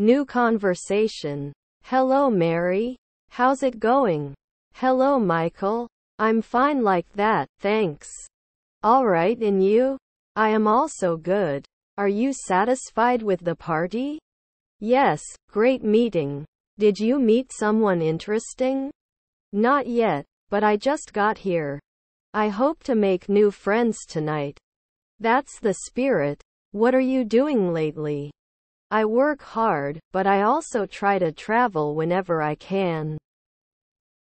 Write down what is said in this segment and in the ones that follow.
New conversation. Hello Mary. How's it going? Hello Michael. I'm fine like that, thanks. Alright, and you? I am also good. Are you satisfied with the party? Yes, great meeting. Did you meet someone interesting? Not yet, but I just got here. I hope to make new friends tonight. That's the spirit. What are you doing lately? I work hard, but I also try to travel whenever I can.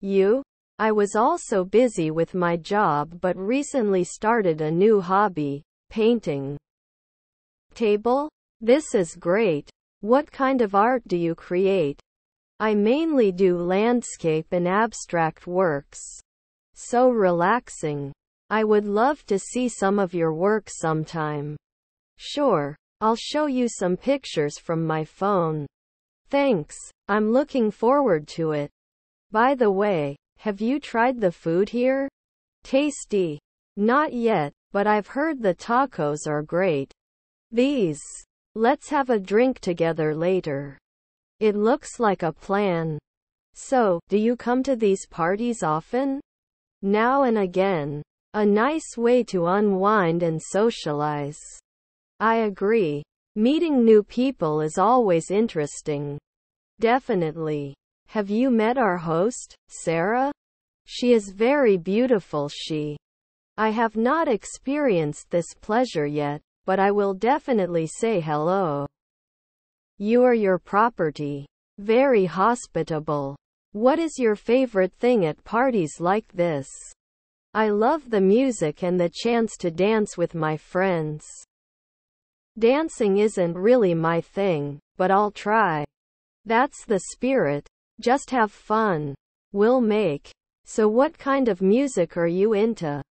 You? I was also busy with my job but recently started a new hobby, painting. Table? This is great. What kind of art do you create? I mainly do landscape and abstract works. So relaxing. I would love to see some of your work sometime. Sure. I'll show you some pictures from my phone. Thanks. I'm looking forward to it. By the way, have you tried the food here? Tasty. Not yet, but I've heard the tacos are great. These. Let's have a drink together later. It looks like a plan. So, do you come to these parties often? Now and again. A nice way to unwind and socialize. I agree. Meeting new people is always interesting. Definitely. Have you met our host, Sarah? She is very beautiful. I have not experienced this pleasure yet, but I will definitely say hello. You are your property. Very hospitable. What is your favorite thing at parties like this? I love the music and the chance to dance with my friends. Dancing isn't really my thing, but I'll try. That's the spirit. Just have fun. We'll make. So what kind of music are you into?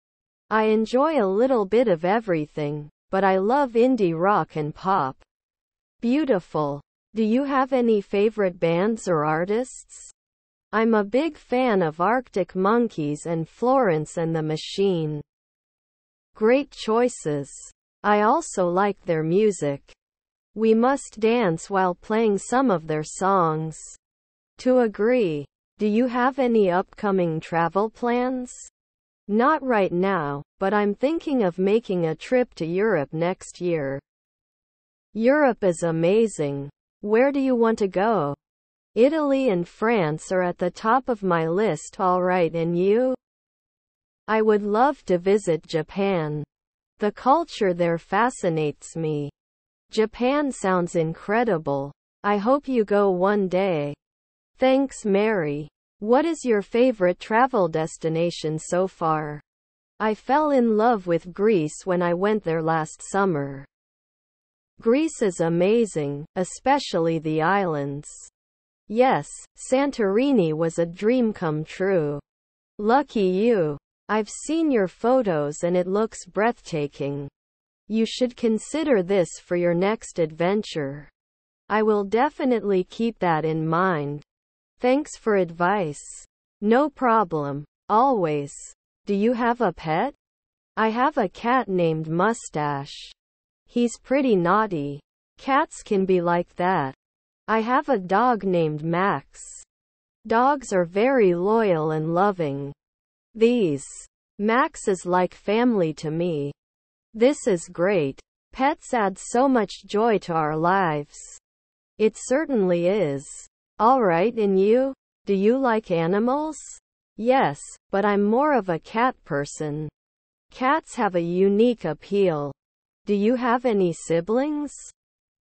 I enjoy a little bit of everything, but I love indie rock and pop. Beautiful. Do you have any favorite bands or artists? I'm a big fan of Arctic Monkeys and Florence and the Machine. Great choices. I also like their music. We must dance while playing some of their songs. To agree. Do you have any upcoming travel plans? Not right now, but I'm thinking of making a trip to Europe next year. Europe is amazing. Where do you want to go? Italy and France are at the top of my list. Alright, and you? I would love to visit Japan. The culture there fascinates me. Japan sounds incredible. I hope you go one day. Thanks, Mary. What is your favorite travel destination so far? I fell in love with Greece when I went there last summer. Greece is amazing, especially the islands. Yes, Santorini was a dream come true. Lucky you. I've seen your photos and it looks breathtaking. You should consider this for your next adventure. I will definitely keep that in mind. Thanks for advice. No problem. Always. Do you have a pet? I have a cat named Mustache. He's pretty naughty. Cats can be like that. I have a dog named Max. Dogs are very loyal and loving. Max is like family to me. This is great. Pets add so much joy to our lives. It certainly is. Alright, and you? Do you like animals? Yes, but I'm more of a cat person. Cats have a unique appeal. Do you have any siblings?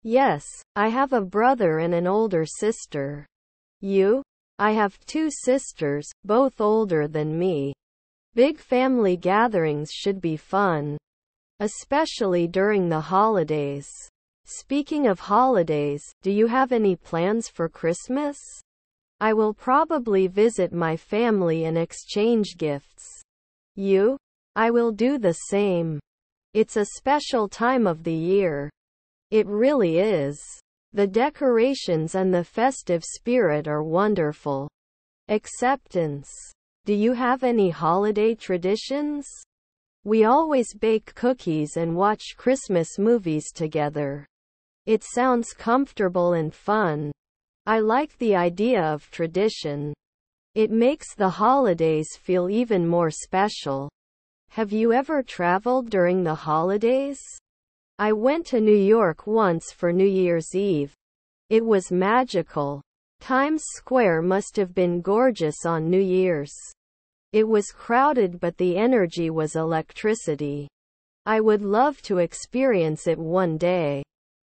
Yes, I have a brother and an older sister. You? I have two sisters, both older than me. Big family gatherings should be fun. Especially during the holidays. Speaking of holidays, do you have any plans for Christmas? I will probably visit my family and exchange gifts. You? I will do the same. It's a special time of the year. It really is. The decorations and the festive spirit are wonderful. Acceptance. Do you have any holiday traditions? We always bake cookies and watch Christmas movies together. It sounds comfortable and fun. I like the idea of tradition. It makes the holidays feel even more special. Have you ever traveled during the holidays? I went to New York once for New Year's Eve. It was magical. Times Square must have been gorgeous on New Year's. It was crowded, but the energy was electricity. I would love to experience it one day.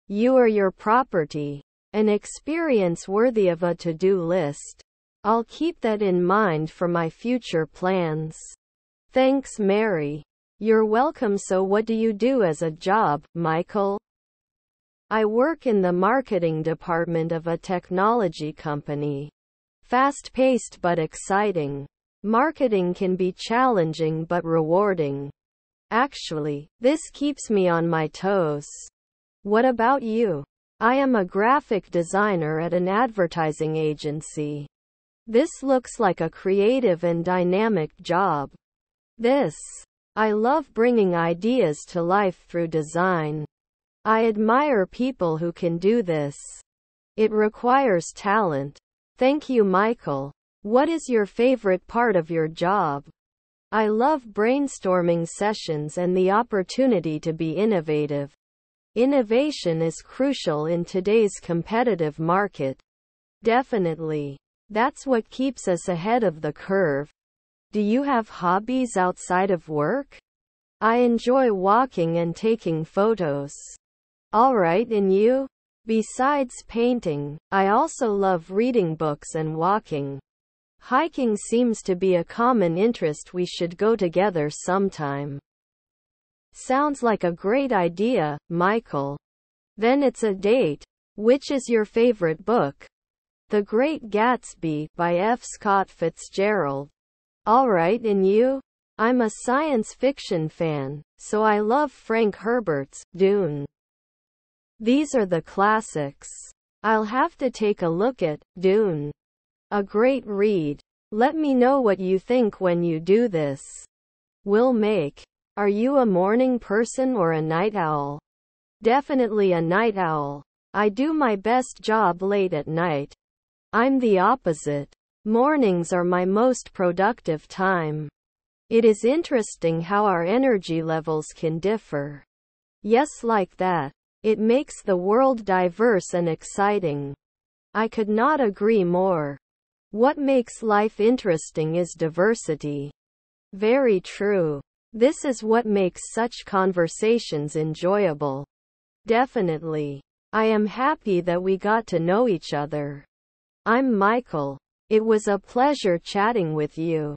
You are your property. An experience worthy of a to-do list. I'll keep that in mind for my future plans. Thanks, Mary. You're welcome. So what do you do as a job, Michael? I work in the marketing department of a technology company. Fast-paced but exciting. Marketing can be challenging but rewarding. Actually, this keeps me on my toes. What about you? I am a graphic designer at an advertising agency. This looks like a creative and dynamic job. I love bringing ideas to life through design. I admire people who can do this. It requires talent. Thank you, Michael. What is your favorite part of your job? I love brainstorming sessions and the opportunity to be innovative. Innovation is crucial in today's competitive market. Definitely. That's what keeps us ahead of the curve. Do you have hobbies outside of work? I enjoy walking and taking photos. Alright, and you? Besides painting, I also love reading books and walking. Hiking seems to be a common interest. We should go together sometime. Sounds like a great idea, Michael. Then it's a date. Which is your favorite book? The Great Gatsby, by F. Scott Fitzgerald. Alright, and you? I'm a science fiction fan, so I love Frank Herbert's Dune. These are the classics. I'll have to take a look at Dune. A great read. Let me know what you think when you do this. We'll make. Are you a morning person or a night owl? Definitely a night owl. I do my best job late at night. I'm the opposite. Mornings are my most productive time. It is interesting how our energy levels can differ. Yes, like that. It makes the world diverse and exciting. I could not agree more. What makes life interesting is diversity. Very true. This is what makes such conversations enjoyable. Definitely. I am happy that we got to know each other. I'm Michael. It was a pleasure chatting with you.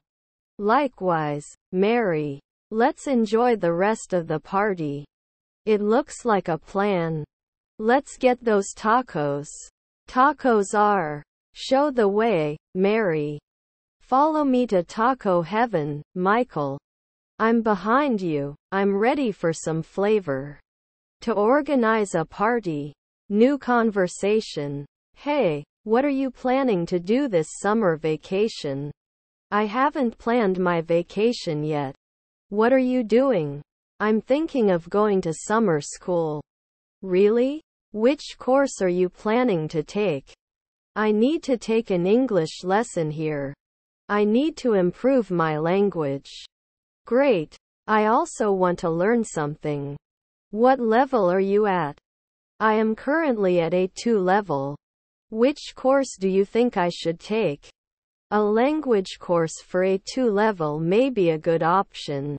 Likewise, Mary. Let's enjoy the rest of the party. It looks like a plan. Let's get those tacos. Tacos are. Show the way, Mary. Follow me to taco heaven, Michael. I'm behind you. I'm ready for some flavor. To organize a party. New conversation. Hey, what are you planning to do this summer vacation? I haven't planned my vacation yet. What are you doing? I'm thinking of going to summer school. Really? Which course are you planning to take? I need to take an English lesson here. I need to improve my language. Great. I also want to learn something. What level are you at? I am currently at A2 level. Which course do you think I should take? A language course for A2 level may be a good option.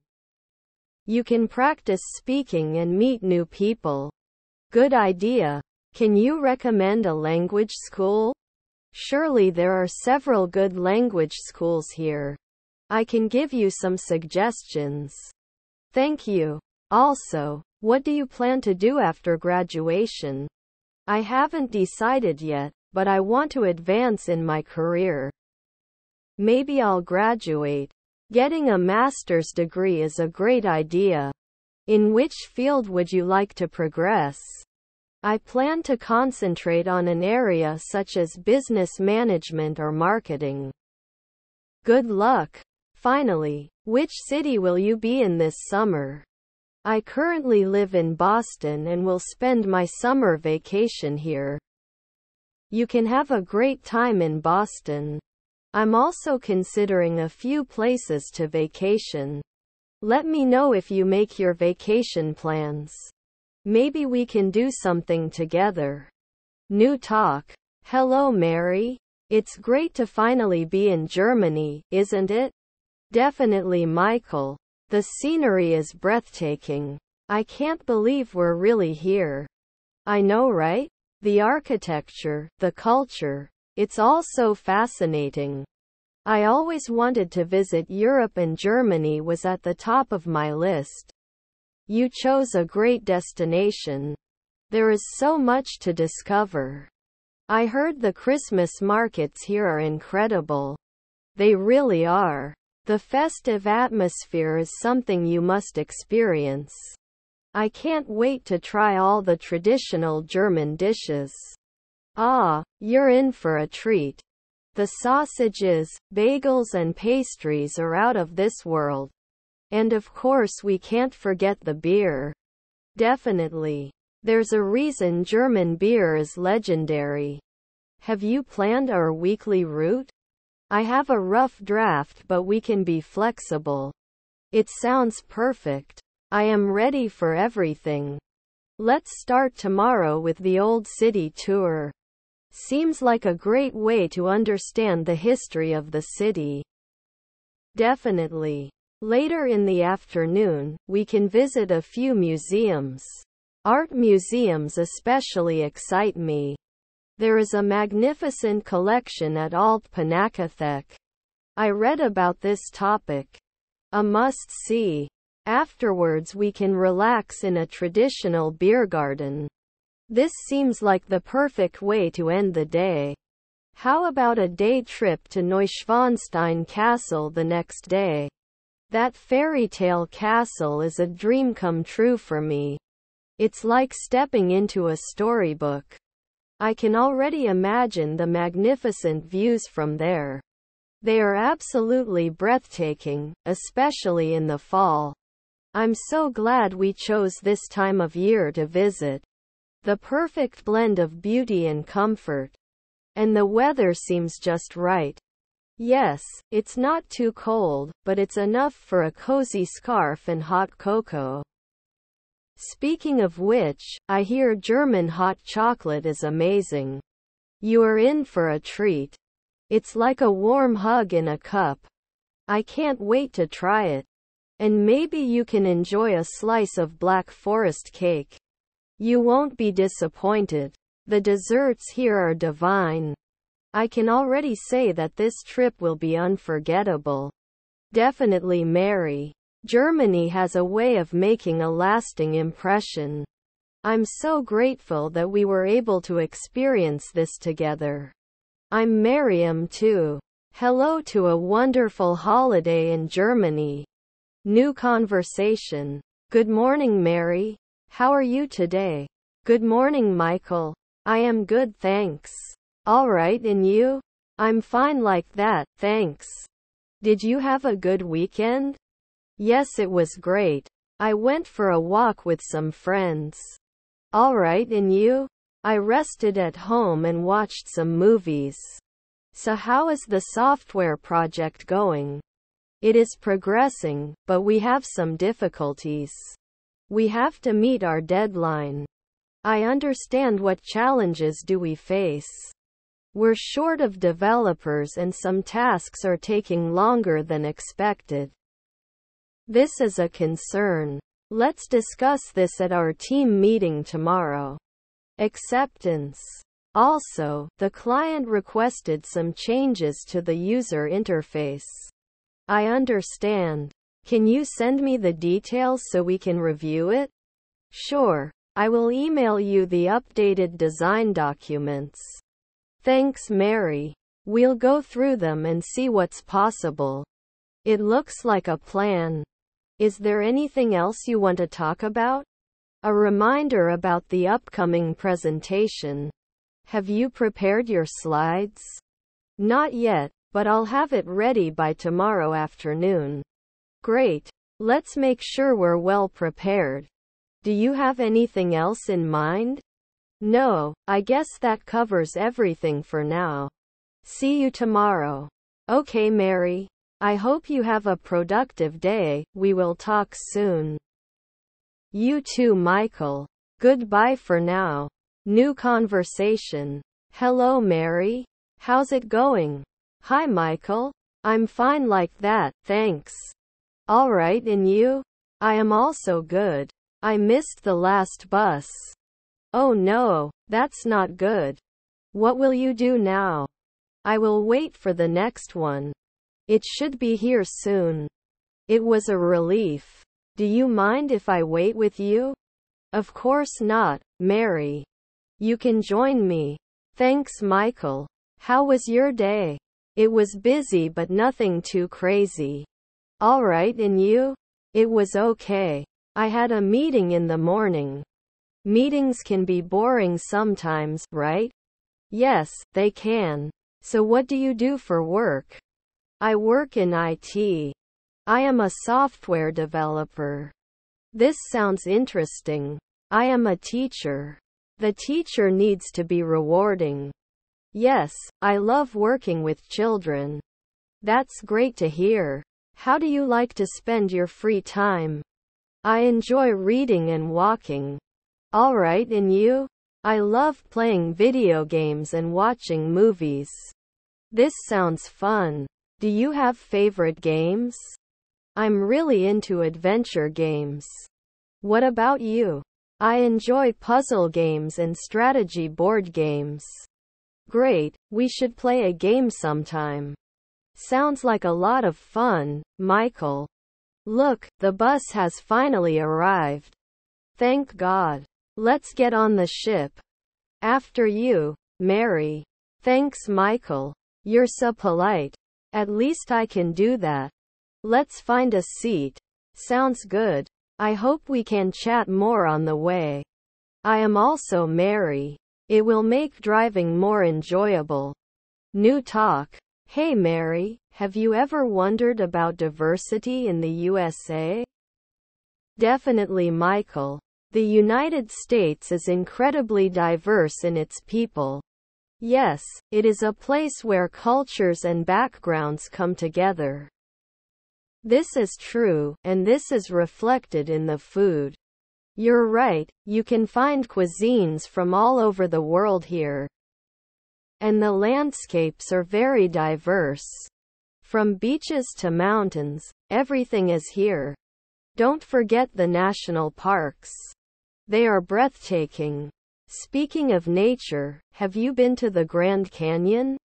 You can practice speaking and meet new people. Good idea. Can you recommend a language school? Surely there are several good language schools here. I can give you some suggestions. Thank you. Also, what do you plan to do after graduation? I haven't decided yet, but I want to advance in my career. Maybe I'll graduate. Getting a master's degree is a great idea. In which field would you like to progress? I plan to concentrate on an area such as business management or marketing. Good luck. Finally, which city will you be in this summer? I currently live in Boston and will spend my summer vacation here. You can have a great time in Boston. I'm also considering a few places to vacation. Let me know if you make your vacation plans. Maybe we can do something together. New talk. Hello, Mary. It's great to finally be in Germany, isn't it? Definitely, Michael. The scenery is breathtaking. I can't believe we're really here. I know, right? The architecture, the culture, it's all so fascinating. I always wanted to visit Europe and Germany was at the top of my list. You chose a great destination. There is so much to discover. I heard the Christmas markets here are incredible. They really are. The festive atmosphere is something you must experience. I can't wait to try all the traditional German dishes. Ah, you're in for a treat. The sausages, bagels and pastries are out of this world. And of course we can't forget the beer. Definitely. There's a reason German beer is legendary. Have you planned our weekly route? I have a rough draft, but we can be flexible. It sounds perfect. I am ready for everything. Let's start tomorrow with the Old City tour. Seems like a great way to understand the history of the city. Definitely. Later in the afternoon, we can visit a few museums. Art museums especially excite me. There is a magnificent collection at Alt Panakathek. I read about this topic. A must-see. Afterwards we can relax in a traditional beer garden. This seems like the perfect way to end the day. How about a day trip to Neuschwanstein Castle the next day? That fairy tale castle is a dream come true for me. It's like stepping into a storybook. I can already imagine the magnificent views from there. They are absolutely breathtaking, especially in the fall. I'm so glad we chose this time of year to visit. The perfect blend of beauty and comfort. And the weather seems just right. Yes, it's not too cold, but it's enough for a cozy scarf and hot cocoa. Speaking of which, I hear German hot chocolate is amazing. You are in for a treat. It's like a warm hug in a cup. I can't wait to try it. And maybe you can enjoy a slice of Black Forest cake. You won't be disappointed. The desserts here are divine. I can already say that this trip will be unforgettable. Definitely, Mary. Germany has a way of making a lasting impression. I'm so grateful that we were able to experience this together. I'm Miriam too. Hello to a wonderful holiday in Germany. New conversation. Good morning, Mary. How are you today? Good morning, Michael. I am good, thanks. All right, and you? I'm fine like that, thanks. Did you have a good weekend? Yes, it was great. I went for a walk with some friends. All right, and you? I rested at home and watched some movies. So how is the software project going? It is progressing, but we have some difficulties. We have to meet our deadline. I understand what challenges do we face. We're short of developers and some tasks are taking longer than expected. This is a concern. Let's discuss this at our team meeting tomorrow. Acceptance. Also, the client requested some changes to the user interface. I understand. Can you send me the details so we can review it? Sure. I will email you the updated design documents. Thanks, Mary. We'll go through them and see what's possible. It looks like a plan. Is there anything else you want to talk about? A reminder about the upcoming presentation. Have you prepared your slides? Not yet, but I'll have it ready by tomorrow afternoon. Great. Let's make sure we're well prepared. Do you have anything else in mind? No, I guess that covers everything for now. See you tomorrow. Okay, Mary. I hope you have a productive day. We will talk soon. You too, Michael. Goodbye for now. New conversation. Hello, Mary. How's it going? Hi, Michael. I'm fine like that, thanks. All right, and you? I am also good. I missed the last bus. Oh no, that's not good. What will you do now? I will wait for the next one. It should be here soon. It was a relief. Do you mind if I wait with you? Of course not, Mary. You can join me. Thanks, Michael. How was your day? It was busy but nothing too crazy. All right, and you? It was okay. I had a meeting in the morning. Meetings can be boring sometimes, right? Yes, they can. So what do you do for work? I work in IT. I am a software developer. This sounds interesting. I am a teacher. The teacher needs to be rewarding. Yes, I love working with children. That's great to hear. How do you like to spend your free time? I enjoy reading and walking. All right, and you? I love playing video games and watching movies. This sounds fun. Do you have favorite games? I'm really into adventure games. What about you? I enjoy puzzle games and strategy board games. Great, we should play a game sometime. Sounds like a lot of fun, Michael. Look, the bus has finally arrived. Thank God. Let's get on the ship. After you, Mary. Thanks, Michael. You're so polite. At least I can do that. Let's find a seat. Sounds good. I hope we can chat more on the way. I am also Mary. It will make driving more enjoyable. New talk. Hey Mary, have you ever wondered about diversity in the USA? Definitely, Michael. The United States is incredibly diverse in its people. Yes, it is a place where cultures and backgrounds come together. This is true, and this is reflected in the food. You're right, you can find cuisines from all over the world here. And the landscapes are very diverse. From beaches to mountains, everything is here. Don't forget the national parks. They are breathtaking. Speaking of nature, have you been to the Grand Canyon?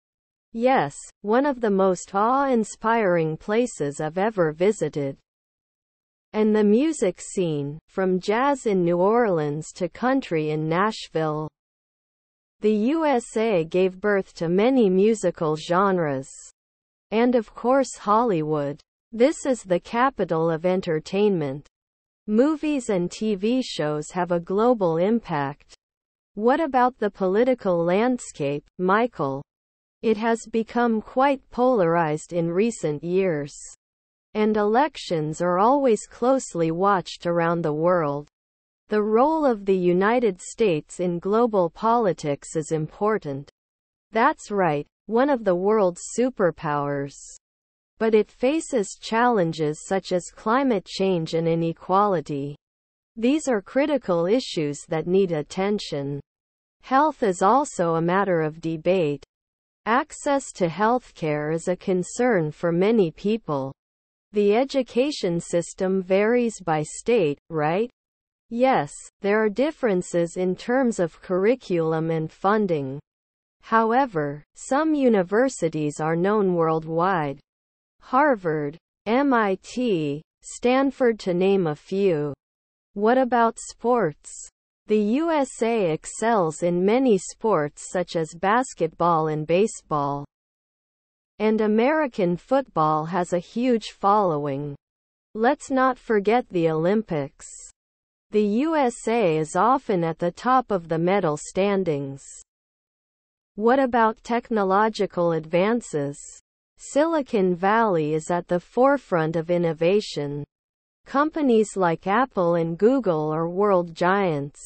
Yes, one of the most awe-inspiring places I've ever visited. And the music scene, from jazz in New Orleans to country in Nashville. The USA gave birth to many musical genres. And of course Hollywood. This is the capital of entertainment. Movies and TV shows have a global impact. What about the political landscape, Michael? It has become quite polarized in recent years. And elections are always closely watched around the world. The role of the United States in global politics is important. That's right, one of the world's superpowers. But it faces challenges such as climate change and inequality. These are critical issues that need attention. Health is also a matter of debate. Access to healthcare is a concern for many people. The education system varies by state, right? Yes, there are differences in terms of curriculum and funding. However, some universities are known worldwide. Harvard, MIT, Stanford to name a few. What about sports? The USA excels in many sports such as basketball and baseball. And American football has a huge following. Let's not forget the Olympics. The USA is often at the top of the medal standings. What about technological advances? Silicon Valley is at the forefront of innovation. Companies like Apple and Google are world giants.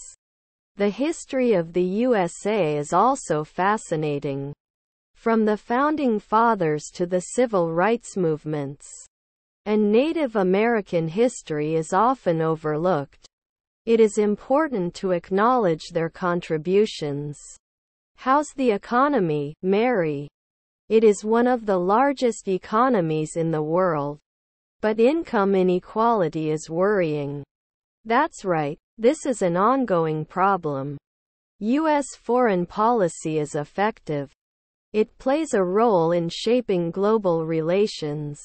The history of the USA is also fascinating. From the founding fathers to the civil rights movements. And Native American history is often overlooked. It is important to acknowledge their contributions. How's the economy, Mary? It is one of the largest economies in the world. But income inequality is worrying. That's right, this is an ongoing problem. U.S. foreign policy is effective. It plays a role in shaping global relations.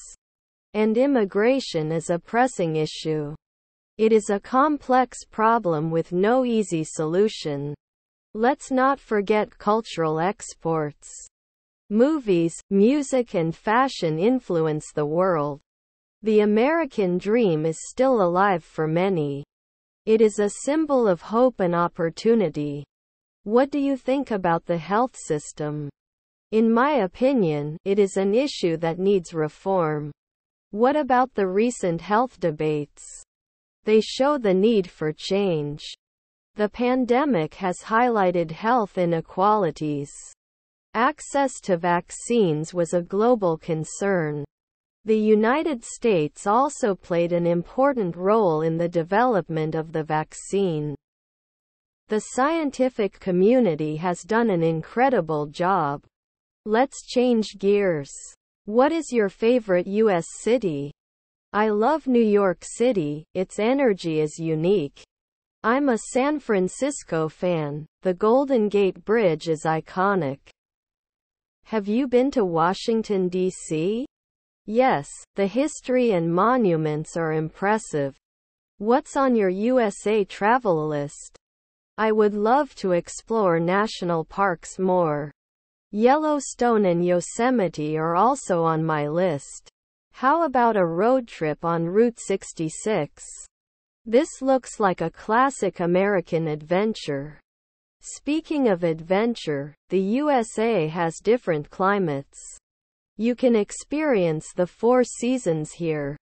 And immigration is a pressing issue. It is a complex problem with no easy solution. Let's not forget cultural exports. Movies, music and fashion influence the world. The American dream is still alive for many. It is a symbol of hope and opportunity. What do you think about the health system? In my opinion, it is an issue that needs reform. What about the recent health debates? They show the need for change. The pandemic has highlighted health inequalities. Access to vaccines was a global concern. The United States also played an important role in the development of the vaccine. The scientific community has done an incredible job. Let's change gears. What is your favorite U.S. city? I love New York City, its energy is unique. I'm a San Francisco fan, the Golden Gate Bridge is iconic. Have you been to Washington, D.C.? Yes, the history and monuments are impressive. What's on your USA travel list? I would love to explore national parks more. Yellowstone and Yosemite are also on my list. How about a road trip on Route 66? This looks like a classic American adventure. Speaking of adventure, the USA has different climates. You can experience the 4 seasons here.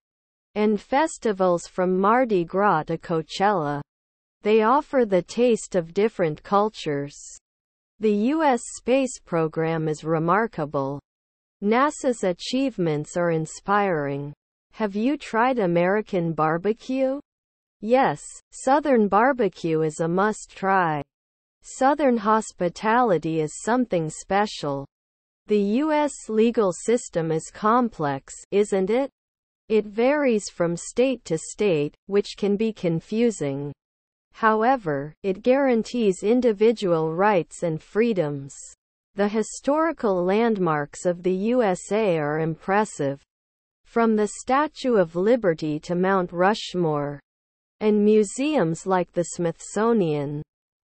And festivals from Mardi Gras to Coachella. They offer the taste of different cultures. The U.S. space program is remarkable. NASA's achievements are inspiring. Have you tried American barbecue? Yes, Southern barbecue is a must-try. Southern hospitality is something special. The U.S. legal system is complex, isn't it? It varies from state to state, which can be confusing. However, it guarantees individual rights and freedoms. The historical landmarks of the USA are impressive. From the Statue of Liberty to Mount Rushmore. And museums like the Smithsonian.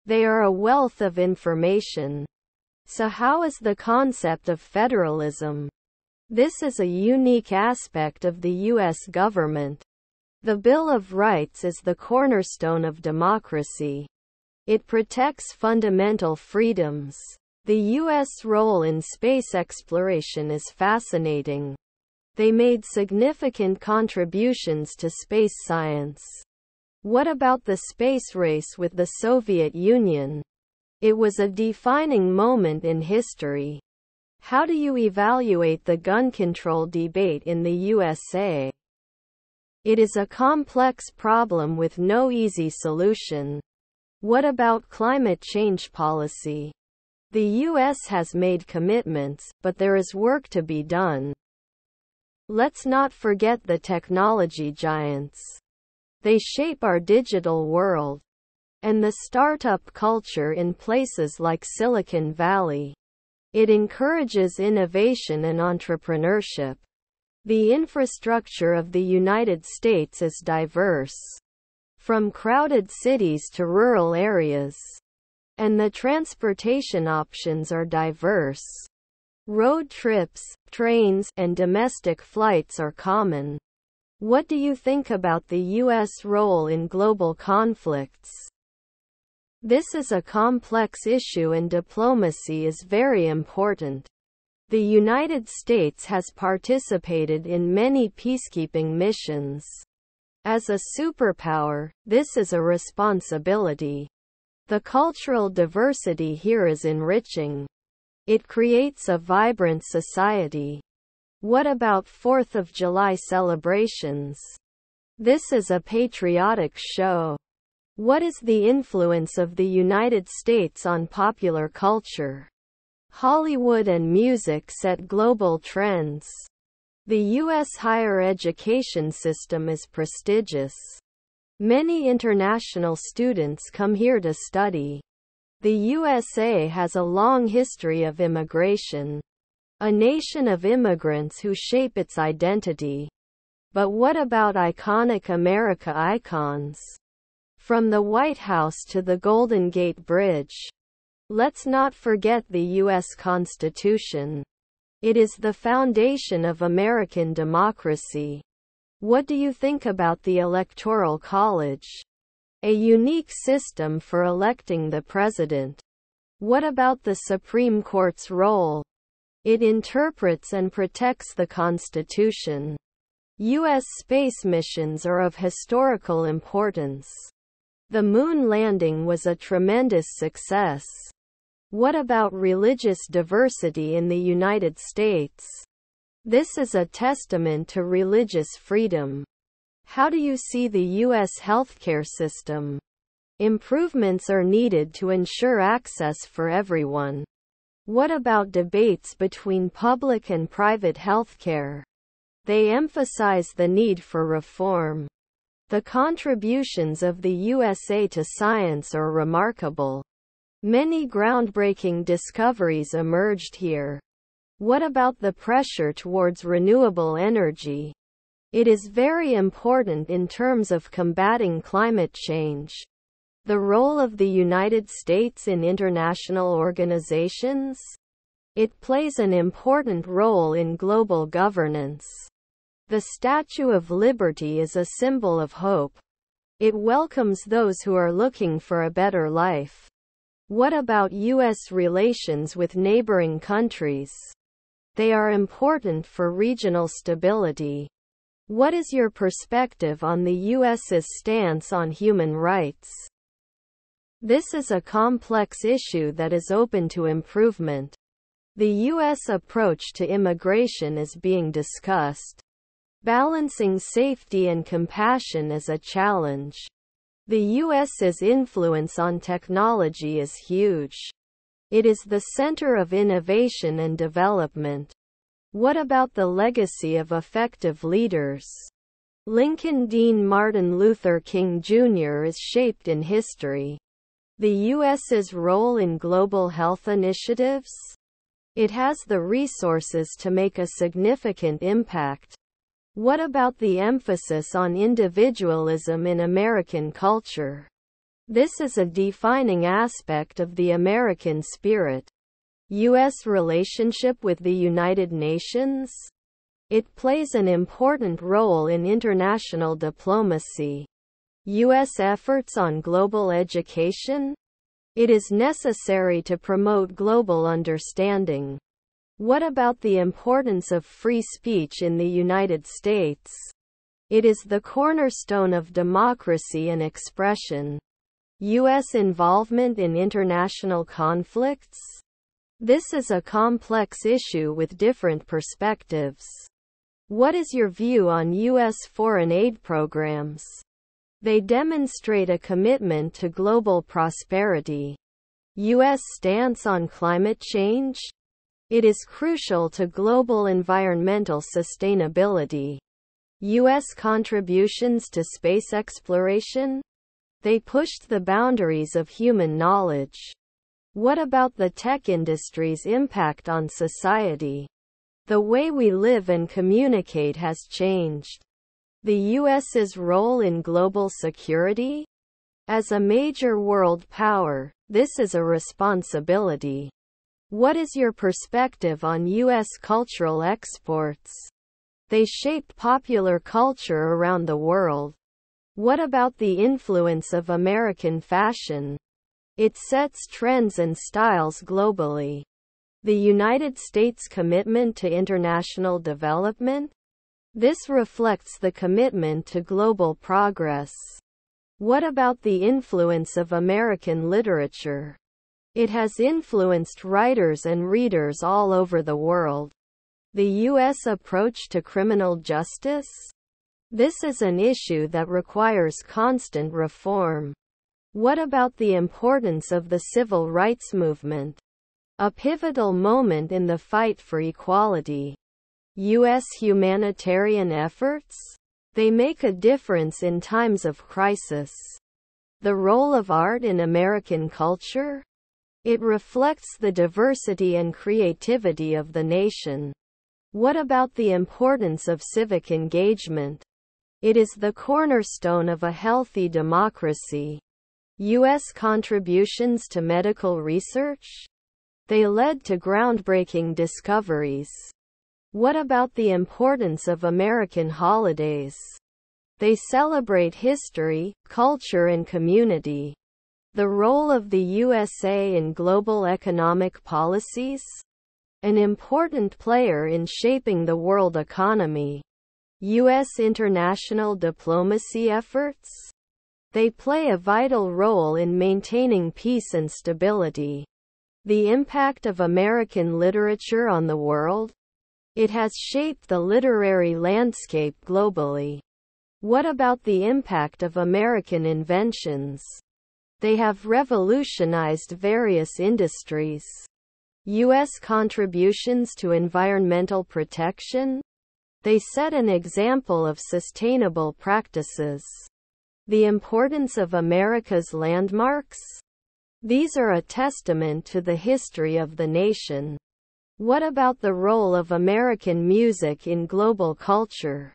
They are a wealth of information. So how is the concept of federalism? This is a unique aspect of the U.S. government. The Bill of Rights is the cornerstone of democracy. It protects fundamental freedoms. The U.S. role in space exploration is fascinating. They made significant contributions to space science. What about the space race with the Soviet Union? It was a defining moment in history. How do you evaluate the gun control debate in the USA? It is a complex problem with no easy solution. What about climate change policy? The U.S. has made commitments, but there is work to be done. Let's not forget the technology giants. They shape our digital world. And the startup culture in places like Silicon Valley. It encourages innovation and entrepreneurship. The infrastructure of the United States is diverse. From crowded cities to rural areas. And the transportation options are diverse. Road trips, trains, and domestic flights are common. What do you think about the U.S. role in global conflicts? This is a complex issue and diplomacy is very important. The United States has participated in many peacekeeping missions. As a superpower, this is a responsibility. The cultural diversity here is enriching. It creates a vibrant society. What about 4th of July celebrations? This is a patriotic show. What is the influence of the United States on popular culture? Hollywood and music set global trends. The U.S. higher education system is prestigious. Many international students come here to study. The USA has a long history of immigration. A nation of immigrants who shape its identity. But what about iconic America icons? From the White House to the Golden Gate Bridge. Let's not forget the U.S. Constitution. It is the foundation of American democracy. What do you think about the Electoral College? A unique system for electing the president. What about the Supreme Court's role? It interprets and protects the Constitution. U.S. space missions are of historical importance. The moon landing was a tremendous success. What about religious diversity in the United States? This is a testament to religious freedom. How do you see the U.S. healthcare system? Improvements are needed to ensure access for everyone. What about debates between public and private healthcare? They emphasize the need for reform. The contributions of the USA to science are remarkable. Many groundbreaking discoveries emerged here. What about the pressure towards renewable energy? It is very important in terms of combating climate change. The role of the United States in international organizations? It plays an important role in global governance. The Statue of Liberty is a symbol of hope. It welcomes those who are looking for a better life. What about U.S. relations with neighboring countries? They are important for regional stability. What is your perspective on the U.S.'s stance on human rights? This is a complex issue that is open to improvement. The U.S. approach to immigration is being discussed. Balancing safety and compassion is a challenge. The U.S.'s influence on technology is huge. It is the center of innovation and development. What about the legacy of effective leaders? Lincoln Dean Martin Luther King Jr. is shaped in history. The U.S.'s role in global health initiatives? It has the resources to make a significant impact. What about the emphasis on individualism in American culture? This is a defining aspect of the American spirit. U.S. relationship with the United Nations? It plays an important role in international diplomacy. U.S. efforts on global education? It is necessary to promote global understanding. What about the importance of free speech in the United States? It is the cornerstone of democracy and expression. U.S. involvement in international conflicts? This is a complex issue with different perspectives. What is your view on U.S. foreign aid programs? They demonstrate a commitment to global prosperity. U.S. stance on climate change? It is crucial to global environmental sustainability. U.S. contributions to space exploration? They pushed the boundaries of human knowledge. What about the tech industry's impact on society? The way we live and communicate has changed. The U.S.'s role in global security? As a major world power, this is a responsibility. What is your perspective on U.S. cultural exports? They shaped popular culture around the world. What about the influence of American fashion? It sets trends and styles globally. The United States' commitment to international development? This reflects the commitment to global progress. What about the influence of American literature? It has influenced writers and readers all over the world. The U.S. approach to criminal justice? This is an issue that requires constant reform. What about the importance of the civil rights movement? A pivotal moment in the fight for equality. U.S. humanitarian efforts? They make a difference in times of crisis. The role of art in American culture? It reflects the diversity and creativity of the nation. What about the importance of civic engagement? It is the cornerstone of a healthy democracy. U.S. contributions to medical research? They led to groundbreaking discoveries. What about the importance of American holidays? They celebrate history, culture, and community. The role of the USA in global economic policies? An important player in shaping the world economy. U.S. international diplomacy efforts? They play a vital role in maintaining peace and stability. The impact of American literature on the world? It has shaped the literary landscape globally. What about the impact of American inventions? They have revolutionized various industries. U.S. contributions to environmental protection? They set an example of sustainable practices. The importance of America's landmarks? These are a testament to the history of the nation. What about the role of American music in global culture?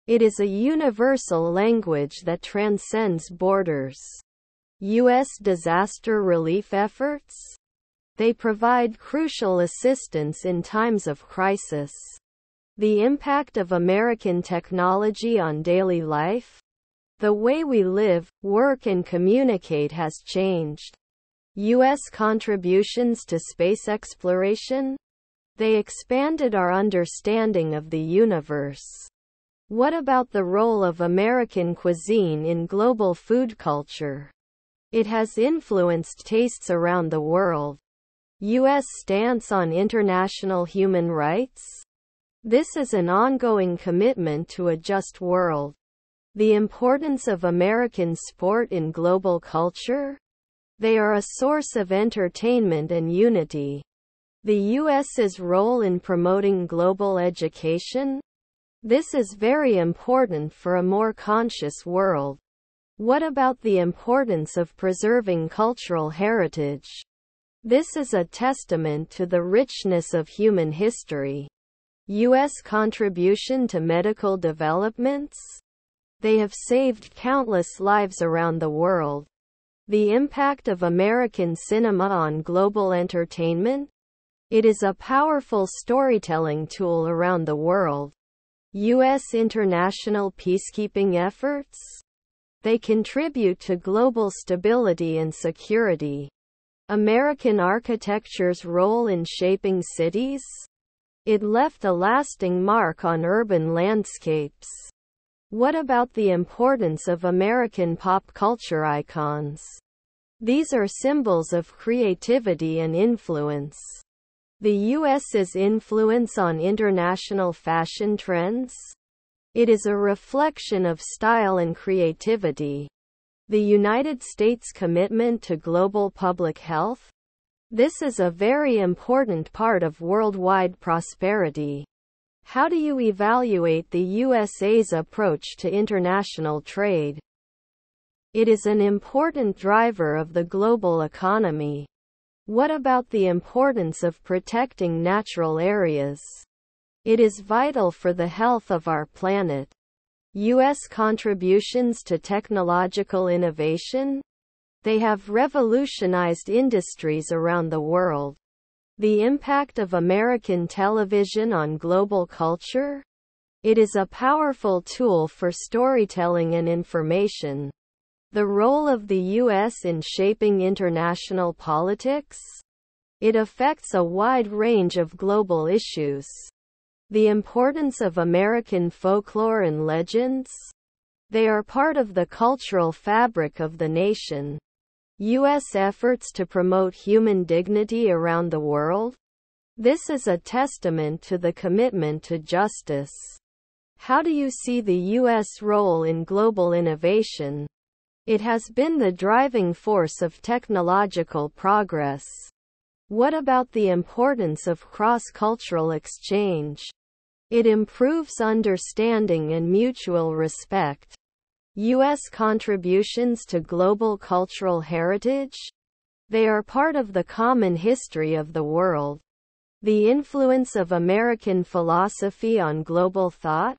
It is a universal language that transcends borders. U.S. disaster relief efforts? They provide crucial assistance in times of crisis. The impact of American technology on daily life? The way we live, work, and communicate has changed. U.S. contributions to space exploration? They expanded our understanding of the universe. What about the role of American cuisine in global food culture? It has influenced tastes around the world. U.S. stance on international human rights? This is an ongoing commitment to a just world. The importance of American sport in global culture? They are a source of entertainment and unity. The U.S.'s role in promoting global education? This is very important for a more conscious world. What about the importance of preserving cultural heritage? This is a testament to the richness of human history. U.S. contribution to medical developments? They have saved countless lives around the world. The impact of American cinema on global entertainment? It is a powerful storytelling tool around the world. U.S. international peacekeeping efforts? They contribute to global stability and security. American architecture's role in shaping cities? It left a lasting mark on urban landscapes. What about the importance of American pop culture icons? These are symbols of creativity and influence. The U.S.'s influence on international fashion trends? It is a reflection of style and creativity. The United States' commitment to global public health? This is a very important part of worldwide prosperity. How do you evaluate the USA's approach to international trade? It is an important driver of the global economy. What about the importance of protecting natural areas? It is vital for the health of our planet. U.S. contributions to technological innovation? They have revolutionized industries around the world. The impact of American television on global culture? It is a powerful tool for storytelling and information. The role of the U.S. in shaping international politics? It affects a wide range of global issues. The importance of American folklore and legends. They are part of the cultural fabric of the nation. U.S. efforts to promote human dignity around the world. This is a testament to the commitment to justice. How do you see the U.S. role in global innovation? It has been the driving force of technological progress. What about the importance of cross-cultural exchange? It improves understanding and mutual respect. U.S. contributions to global cultural heritage? They are part of the common history of the world. The influence of American philosophy on global thought?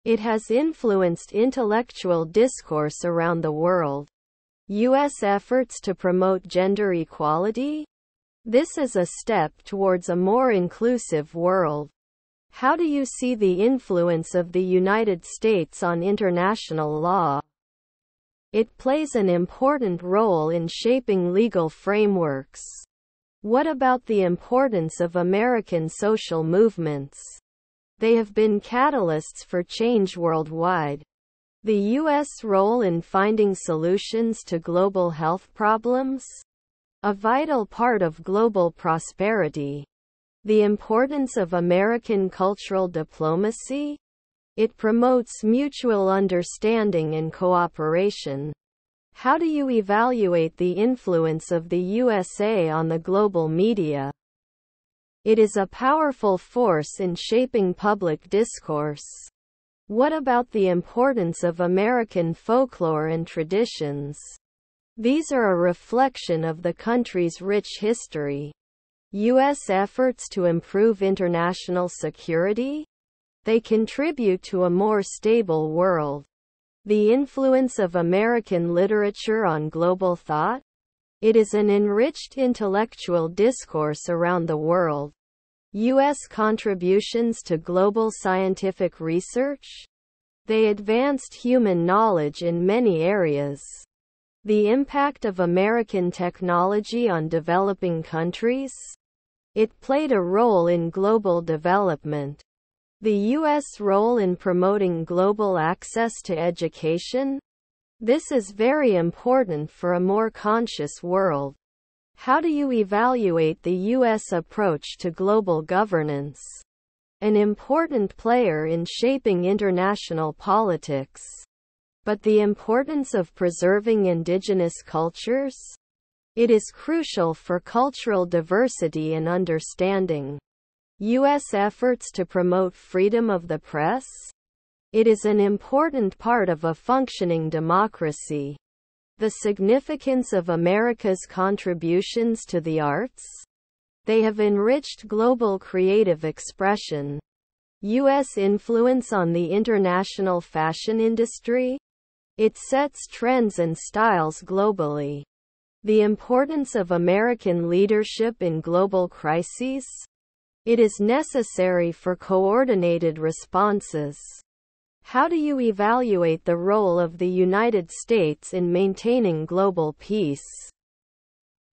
It has influenced intellectual discourse around the world. U.S. efforts to promote gender equality? This is a step towards a more inclusive world. How do you see the influence of the United States on international law? It plays an important role in shaping legal frameworks. What about the importance of American social movements? They have been catalysts for change worldwide. The U.S. role in finding solutions to global health problems? A vital part of global prosperity. The importance of American cultural diplomacy? It promotes mutual understanding and cooperation. How do you evaluate the influence of the USA on the global media? It is a powerful force in shaping public discourse. What about the importance of American folklore and traditions? These are a reflection of the country's rich history. U.S. efforts to improve international security? They contribute to a more stable world. The influence of American literature on global thought? It is an enriched intellectual discourse around the world. U.S. contributions to global scientific research? They advanced human knowledge in many areas. The impact of American technology on developing countries? It played a role in global development. The U.S. role in promoting global access to education? This is very important for a more conscious world. How do you evaluate the U.S. approach to global governance? An important player in shaping international politics. But the importance of preserving indigenous cultures? It is crucial for cultural diversity and understanding. U.S. efforts to promote freedom of the press? It is an important part of a functioning democracy. The significance of America's contributions to the arts? They have enriched global creative expression. U.S. influence on the international fashion industry? It sets trends and styles globally. The importance of American leadership in global crises? It is necessary for coordinated responses. How do you evaluate the role of the United States in maintaining global peace?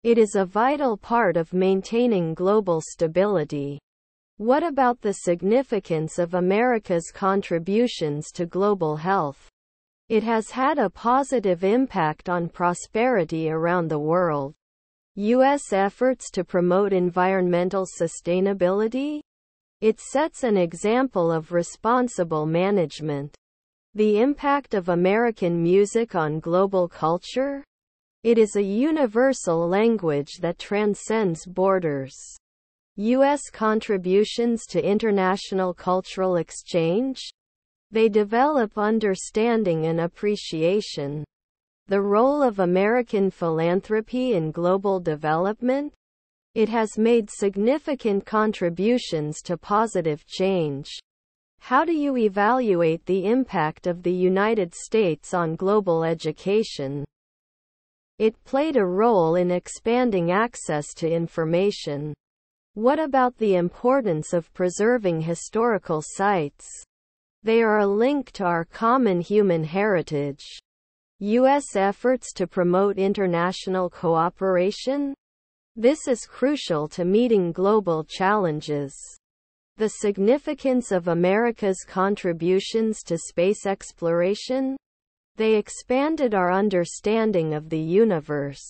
It is a vital part of maintaining global stability. What about the significance of America's contributions to global health? It has had a positive impact on prosperity around the world. U.S. efforts to promote environmental sustainability? It sets an example of responsible management. The impact of American music on global culture? It is a universal language that transcends borders. U.S. contributions to international cultural exchange? They develop understanding and appreciation. The role of American philanthropy in global development? It has made significant contributions to positive change. How do you evaluate the impact of the United States on global education? It played a role in expanding access to information. What about the importance of preserving historical sites? They are a link to our common human heritage. U.S. efforts to promote international cooperation? This is crucial to meeting global challenges. The significance of America's contributions to space exploration? They expanded our understanding of the universe.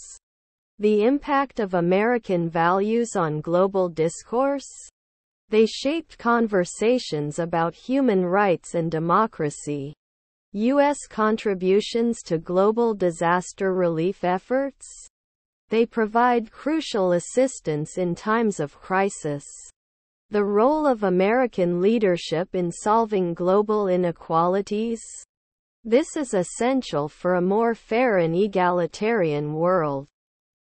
The impact of American values on global discourse? They shaped conversations about human rights and democracy. U.S. contributions to global disaster relief efforts? They provide crucial assistance in times of crisis. The role of American leadership in solving global inequalities? This is essential for a more fair and egalitarian world.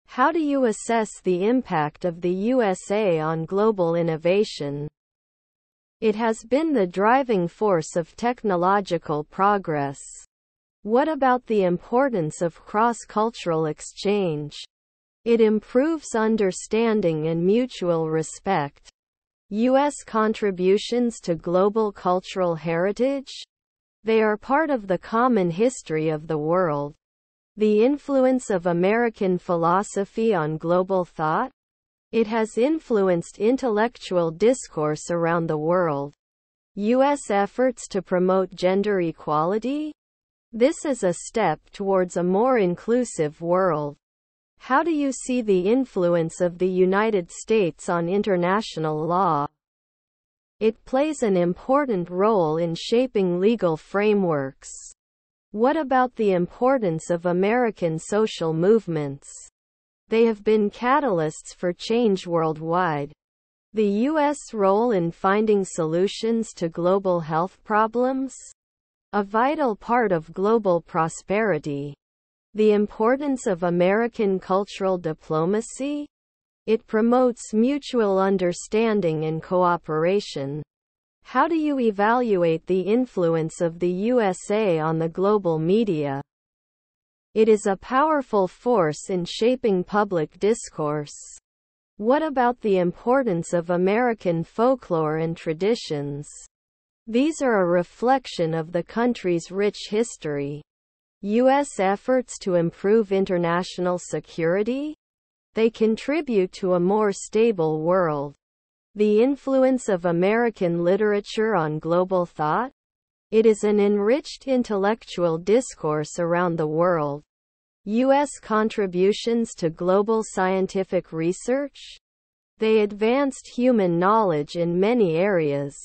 How do you assess the impact of the USA on global innovation? It has been the driving force of technological progress. What about the importance of cross-cultural exchange? It improves understanding and mutual respect. U.S. contributions to global cultural heritage? They are part of the common history of the world. The influence of American philosophy on global thought? It has influenced intellectual discourse around the world. U.S. efforts to promote gender equality? This is a step towards a more inclusive world. How do you see the influence of the United States on international law? It plays an important role in shaping legal frameworks. What about the importance of American social movements? They have been catalysts for change worldwide. The U.S. role in finding solutions to global health problems? A vital part of global prosperity. The importance of American cultural diplomacy? It promotes mutual understanding and cooperation. How do you evaluate the influence of the USA on the global media? It is a powerful force in shaping public discourse. What about the importance of American folklore and traditions? These are a reflection of the country's rich history. U.S. efforts to improve international security? They contribute to a more stable world. The influence of American literature on global thought? It is an enriched intellectual discourse around the world. U.S. contributions to global scientific research? They advanced human knowledge in many areas.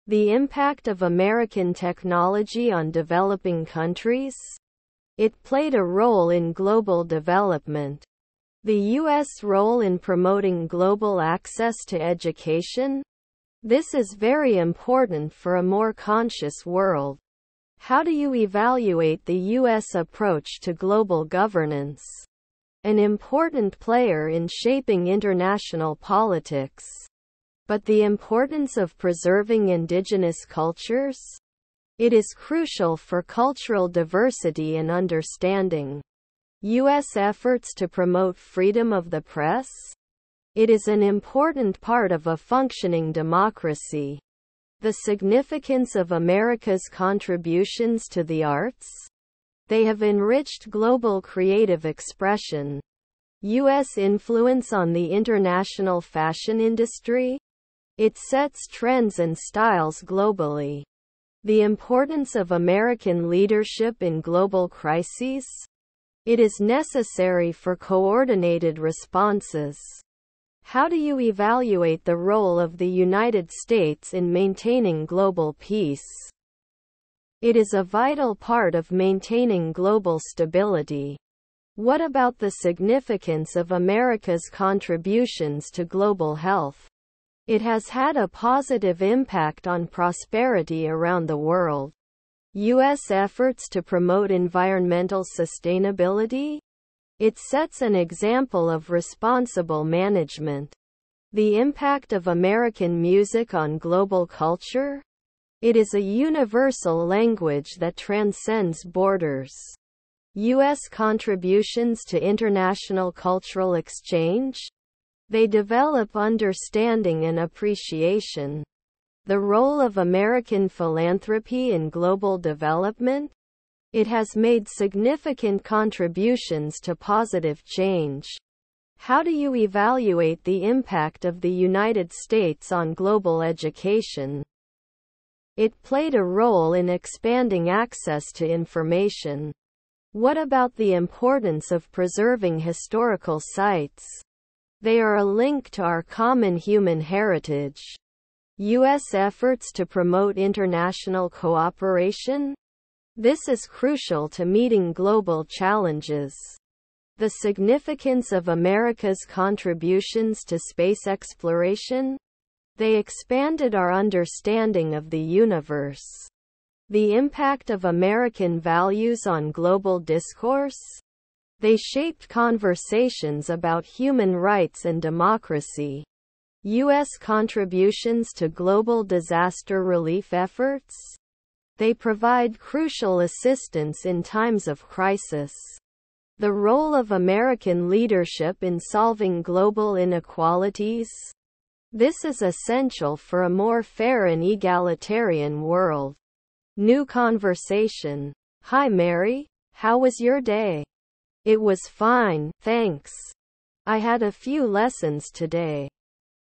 The impact of American technology on developing countries? It played a role in global development. The U.S. role in promoting global access to education? This is very important for a more conscious world. How do you evaluate the U.S. approach to global governance? An important player in shaping international politics. But the importance of preserving indigenous cultures? It is crucial for cultural diversity and understanding. U.S. efforts to promote freedom of the press? It is an important part of a functioning democracy. The significance of America's contributions to the arts? They have enriched global creative expression. U.S. influence on the international fashion industry? It sets trends and styles globally. The importance of American leadership in global crises? It is necessary for coordinated responses. How do you evaluate the role of the United States in maintaining global peace? It is a vital part of maintaining global stability. What about the significance of America's contributions to global health? It has had a positive impact on prosperity around the world. U.S. efforts to promote environmental sustainability? It sets an example of responsible management. The impact of American music on global culture? It is a universal language that transcends borders. U.S. contributions to international cultural exchange? They develop understanding and appreciation. The role of American philanthropy in global development? It has made significant contributions to positive change. How do you evaluate the impact of the United States on global education? It played a role in expanding access to information. What about the importance of preserving historical sites? They are a link to our common human heritage. U.S. efforts to promote international cooperation? This is crucial to meeting global challenges. The significance of America's contributions to space exploration? They expanded our understanding of the universe. The impact of American values on global discourse? They shaped conversations about human rights and democracy. U.S. contributions to global disaster relief efforts? They provide crucial assistance in times of crisis. The role of American leadership in solving global inequalities? This is essential for a more fair and egalitarian world. New conversation. Hi Mary, how was your day? It was fine, thanks. I had a few lessons today.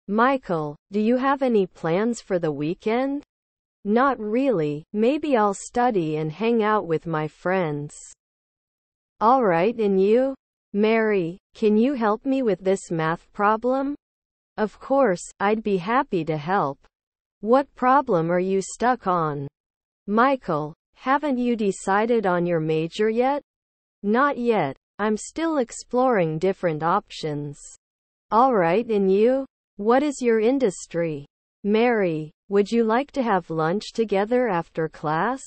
Michael, do you have any plans for the weekend? Not really, maybe I'll study and hang out with my friends. Alright, and you? Mary, can you help me with this math problem? Of course, I'd be happy to help. What problem are you stuck on? Michael, haven't you decided on your major yet? Not yet, I'm still exploring different options. Alright, and you? What is your industry? Mary, would you like to have lunch together after class?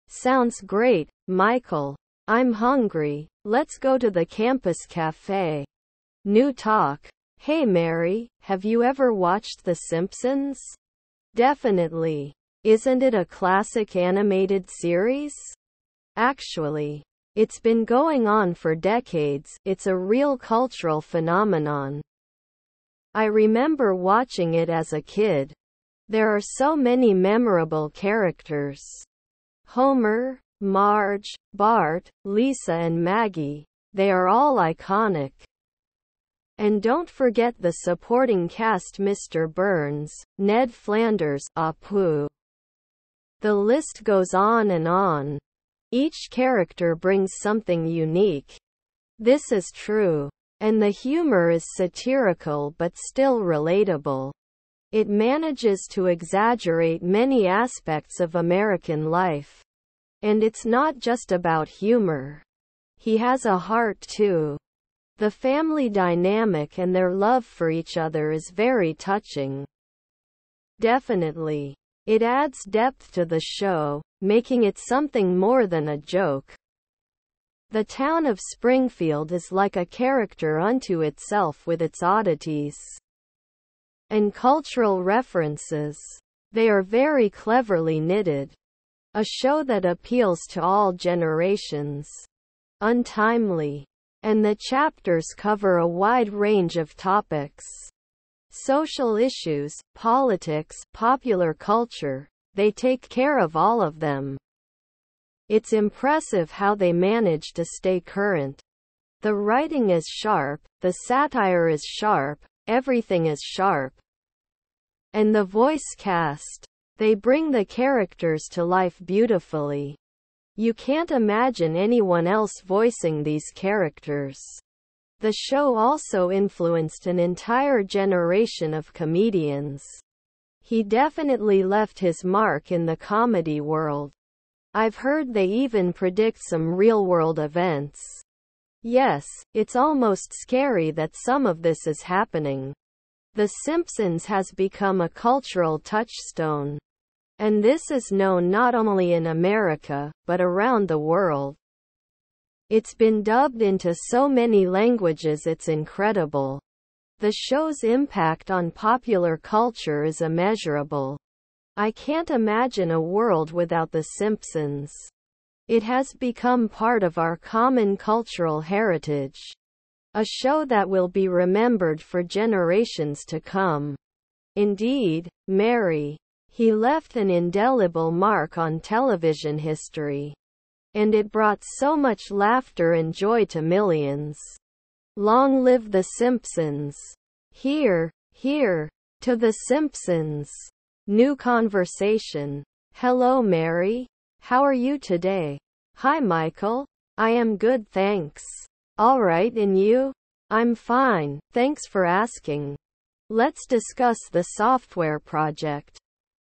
Sounds great, Michael. I'm hungry, let's go to the campus cafe. New talk. Hey Mary, have you ever watched The Simpsons? Definitely. Isn't it a classic animated series? Actually, it's been going on for decades, it's a real cultural phenomenon. I remember watching it as a kid. There are so many memorable characters. Homer, Marge, Bart, Lisa and Maggie, they are all iconic. And don't forget the supporting cast: Mr. Burns, Ned Flanders, Apu. The list goes on and on. Each character brings something unique. This is true. And the humor is satirical but still relatable. It manages to exaggerate many aspects of American life. And it's not just about humor. He has a heart too. The family dynamic and their love for each other is very touching. Definitely. It adds depth to the show, making it something more than a joke. The town of Springfield is like a character unto itself with its oddities and cultural references. They are very cleverly knitted. A show that appeals to all generations. Untimely. And the chapters cover a wide range of topics. Social issues, politics, popular culture. They take care of all of them. It's impressive how they manage to stay current. The writing is sharp, the satire is sharp, everything is sharp. And the voice cast. They bring the characters to life beautifully. You can't imagine anyone else voicing these characters. The show also influenced an entire generation of comedians. He definitely left his mark in the comedy world. I've heard they even predict some real-world events. Yes, it's almost scary that some of this is happening. The Simpsons has become a cultural touchstone. And this is known not only in America, but around the world. It's been dubbed into so many languages it's incredible. The show's impact on popular culture is immeasurable. I can't imagine a world without The Simpsons. It has become part of our common cultural heritage. A show that will be remembered for generations to come. Indeed, Mary. He left an indelible mark on television history. And it brought so much laughter and joy to millions. Long live the Simpsons. Here, here. To the Simpsons. New conversation. Hello Mary. How are you today? Hi Michael. I am good thanks. Alright and you? I'm fine, thanks for asking. Let's discuss the software project.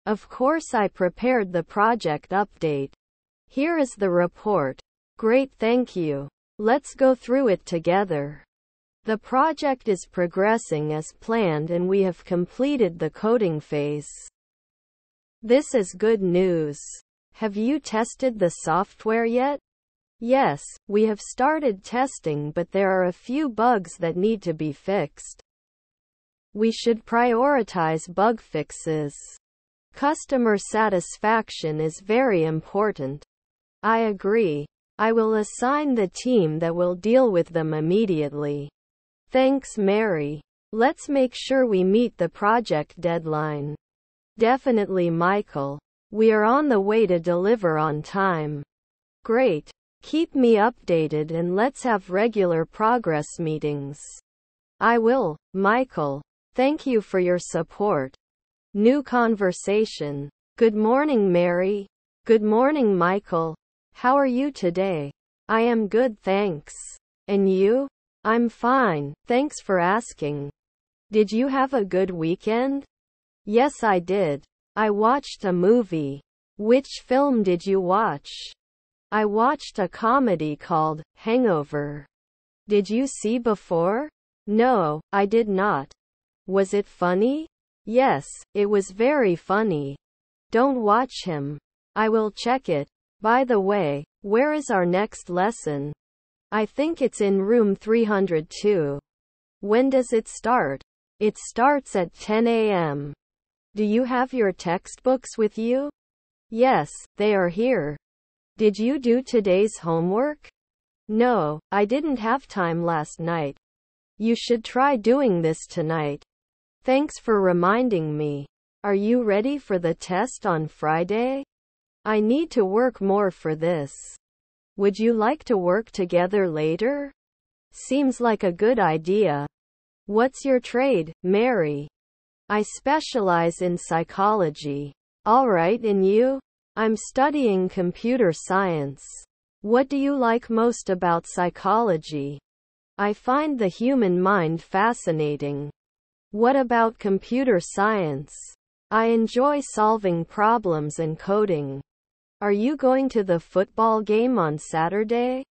Of course I prepared the project update. Here is the report. Great thank you. Let's go through it together. The project is progressing as planned and we have completed the coding phase. This is good news. Have you tested the software yet? Yes, we have started testing but there are a few bugs that need to be fixed. We should prioritize bug fixes. Customer satisfaction is very important. I agree. I will assign the team that will deal with them immediately. Thanks Mary. Let's make sure we meet the project deadline. Definitely Michael. We are on the way to deliver on time. Great. Keep me updated and let's have regular progress meetings. I will, Michael. Thank you for your support. New conversation. Good morning Mary. Good morning Michael. How are you today? I am good thanks. And you? I'm fine, thanks for asking. Did you have a good weekend? Yes I did. I watched a movie. Which film did you watch? I watched a comedy called Hangover. Did you see before? No, I did not. Was it funny? Yes, it was very funny. Don't watch him. I will check it. By the way, where is our next lesson? I think it's in room 302. When does it start? It starts at 10 a.m. Do you have your textbooks with you? Yes, they are here. Did you do today's homework? No, I didn't have time last night. You should try doing this tonight. Thanks for reminding me. Are you ready for the test on Friday? I need to work more for this. Would you like to work together later? Seems like a good idea. What's your trade, Mary? I specialize in psychology. Alright and you? I'm studying computer science. What do you like most about psychology? I find the human mind fascinating. What about computer science? I enjoy solving problems and coding. Are you going to the football game on Saturday?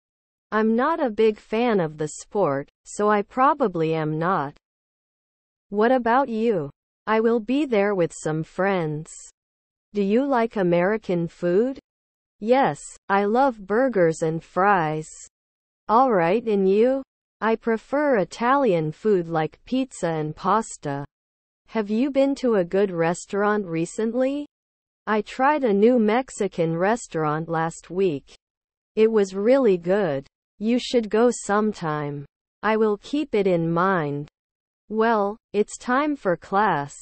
I'm not a big fan of the sport, so I probably am not. What about you? I will be there with some friends. Do you like American food? Yes, I love burgers and fries. Alright and you? I prefer Italian food like pizza and pasta. Have you been to a good restaurant recently? I tried a new Mexican restaurant last week. It was really good. You should go sometime. I will keep it in mind. Well, it's time for class.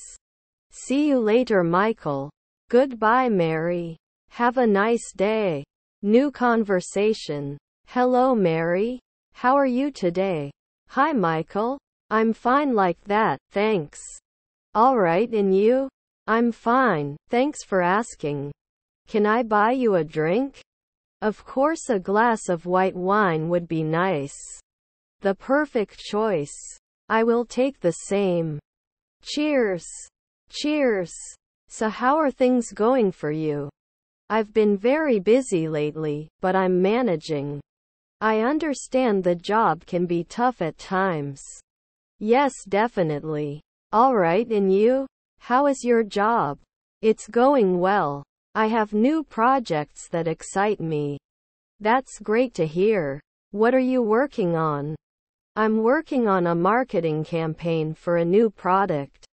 See you later, Michael. Goodbye, Mary. Have a nice day. New conversation. Hello, Mary. How are you today? Hi, Michael. I'm fine like that, thanks. Alright, and you? I'm fine, thanks for asking. Can I buy you a drink? Of course, a glass of white wine would be nice. The perfect choice. I will take the same. Cheers. Cheers. So how are things going for you? I've been very busy lately, but I'm managing. I understand the job can be tough at times. Yes, definitely. Alright, and you? How is your job? It's going well. I have new projects that excite me. That's great to hear. What are you working on? I'm working on a marketing campaign for a new product.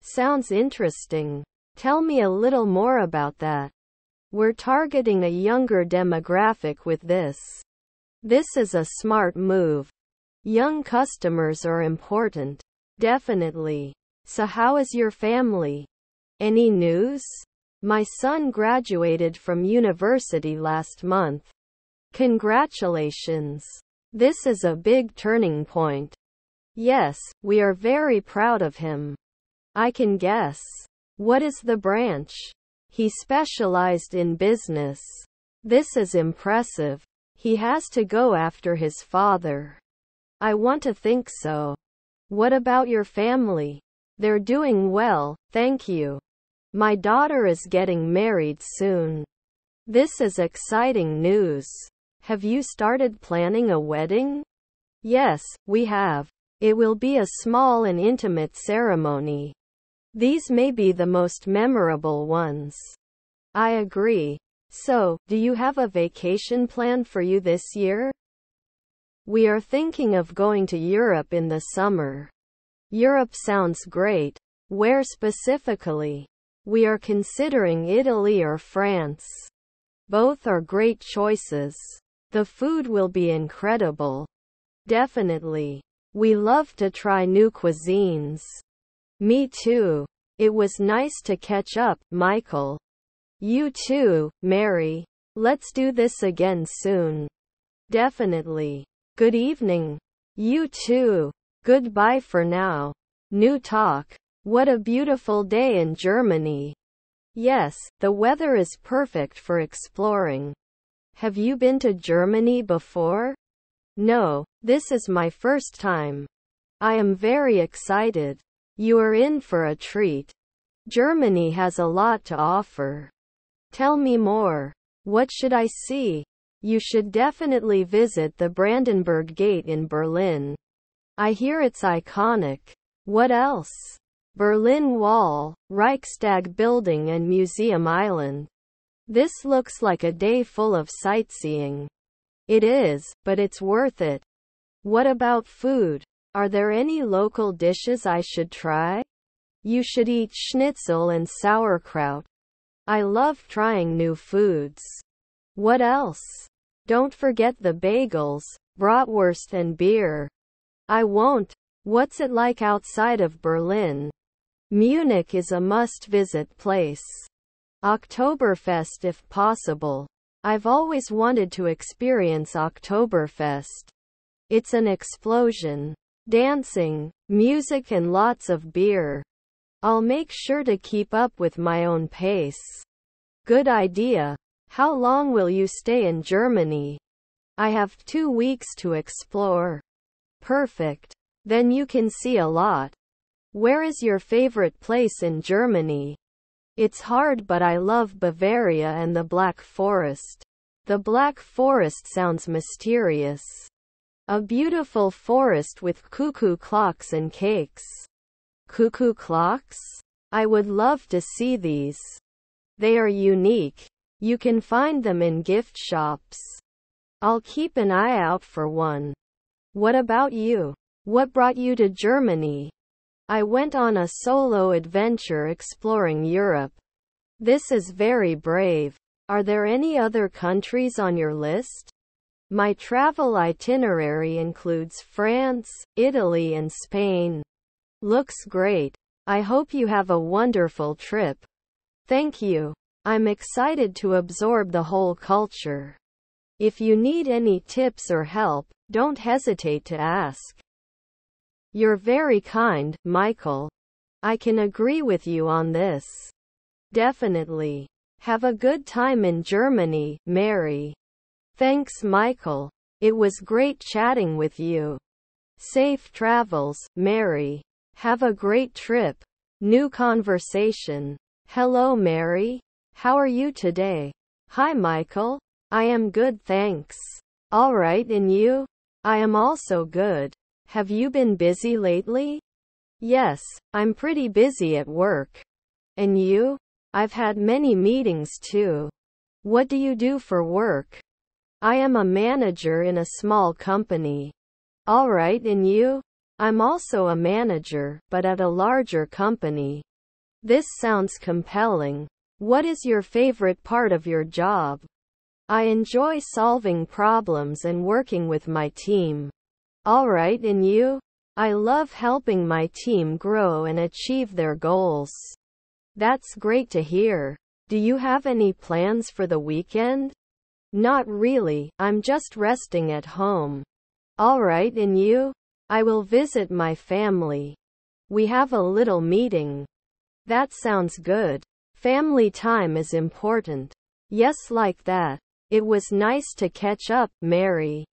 Sounds interesting. Tell me a little more about that. We're targeting a younger demographic with this. This is a smart move. Young customers are important. Definitely. So how is your family? Any news? My son graduated from university last month. Congratulations. This is a big turning point. Yes, we are very proud of him. I can guess. What is the branch? He specialized in business. This is impressive. He has to go after his father. I want to think so. What about your family? They're doing well, thank you. My daughter is getting married soon. This is exciting news. Have you started planning a wedding? Yes, we have. It will be a small and intimate ceremony. These may be the most memorable ones. I agree. So, do you have a vacation plan for you this year? We are thinking of going to Europe in the summer. Europe sounds great. Where specifically? We are considering Italy or France. Both are great choices. The food will be incredible. Definitely. We love to try new cuisines. Me too. It was nice to catch up, Michael. You too, Mary. Let's do this again soon. Definitely. Good evening. You too. Goodbye for now. New talk. What a beautiful day in Germany. Yes, the weather is perfect for exploring. Have you been to Germany before? No, this is my first time. I am very excited. You are in for a treat. Germany has a lot to offer. Tell me more. What should I see? You should definitely visit the Brandenburg Gate in Berlin. I hear it's iconic. What else? Berlin Wall, Reichstag Building and Museum Island. This looks like a day full of sightseeing. It is, but it's worth it. What about food? Are there any local dishes I should try? You should eat schnitzel and sauerkraut. I love trying new foods. What else? Don't forget the bagels, bratwurst and beer. I won't. What's it like outside of Berlin? Munich is a must-visit place. Oktoberfest if possible. I've always wanted to experience Oktoberfest. It's an explosion. Dancing, music and lots of beer. I'll make sure to keep up with my own pace. Good idea. How long will you stay in Germany? I have 2 weeks to explore. Perfect. Then you can see a lot. Where is your favorite place in Germany? It's hard, but I love Bavaria and the Black Forest. The Black Forest sounds mysterious. A beautiful forest with cuckoo clocks and cakes. Cuckoo clocks? I would love to see these. They are unique. You can find them in gift shops. I'll keep an eye out for one. What about you? What brought you to Germany? I went on a solo adventure exploring Europe. This is very brave. Are there any other countries on your list? My travel itinerary includes France, Italy and Spain. Looks great. I hope you have a wonderful trip. Thank you. I'm excited to absorb the whole culture. If you need any tips or help, don't hesitate to ask. You're very kind, Michael. I can agree with you on this. Definitely. Have a good time in Germany, Mary. Thanks, Michael. It was great chatting with you. Safe travels, Mary. Have a great trip. New conversation. Hello, Mary. How are you today? Hi, Michael. I am good, thanks. All right, and you? I am also good. Have you been busy lately? Yes, I'm pretty busy at work. And you? I've had many meetings too. What do you do for work? I am a manager in a small company. All right, and you? I'm also a manager, but at a larger company. This sounds compelling. What is your favorite part of your job? I enjoy solving problems and working with my team. All right, and you? I love helping my team grow and achieve their goals. That's great to hear. Do you have any plans for the weekend? Not really, I'm just resting at home. All right, and you? I will visit my family. We have a little meeting. That sounds good. Family time is important. Yes, like that. It was nice to catch up, Mary.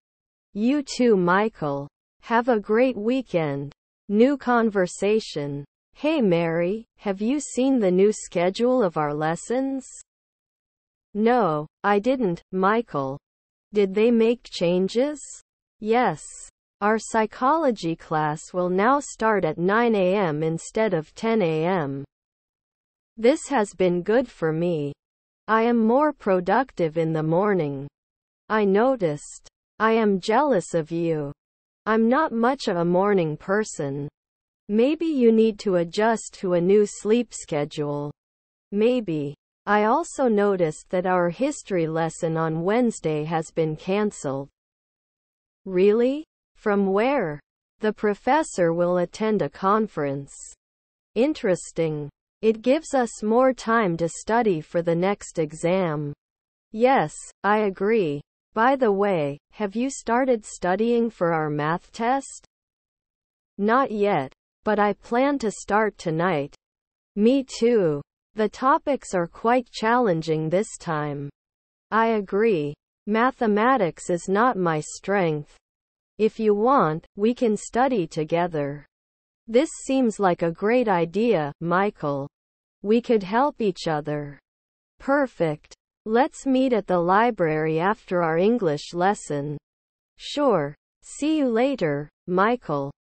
You too, Michael. Have a great weekend. New conversation. Hey Mary, have you seen the new schedule of our lessons? No, I didn't, Michael. Did they make changes? Yes. Our psychology class will now start at 9 a.m. instead of 10 a.m. This has been good for me. I am more productive in the morning. I noticed. I am jealous of you. I'm not much of a morning person. Maybe you need to adjust to a new sleep schedule. Maybe. I also noticed that our history lesson on Wednesday has been cancelled. Really? From where? The professor will attend a conference. Interesting. It gives us more time to study for the next exam. Yes, I agree. By the way, have you started studying for our math test? Not yet, but I plan to start tonight. Me too. The topics are quite challenging this time. I agree. Mathematics is not my strength. If you want, we can study together. This seems like a great idea, Michael. We could help each other. Perfect. Let's meet at the library after our English lesson. Sure. See you later, Michael.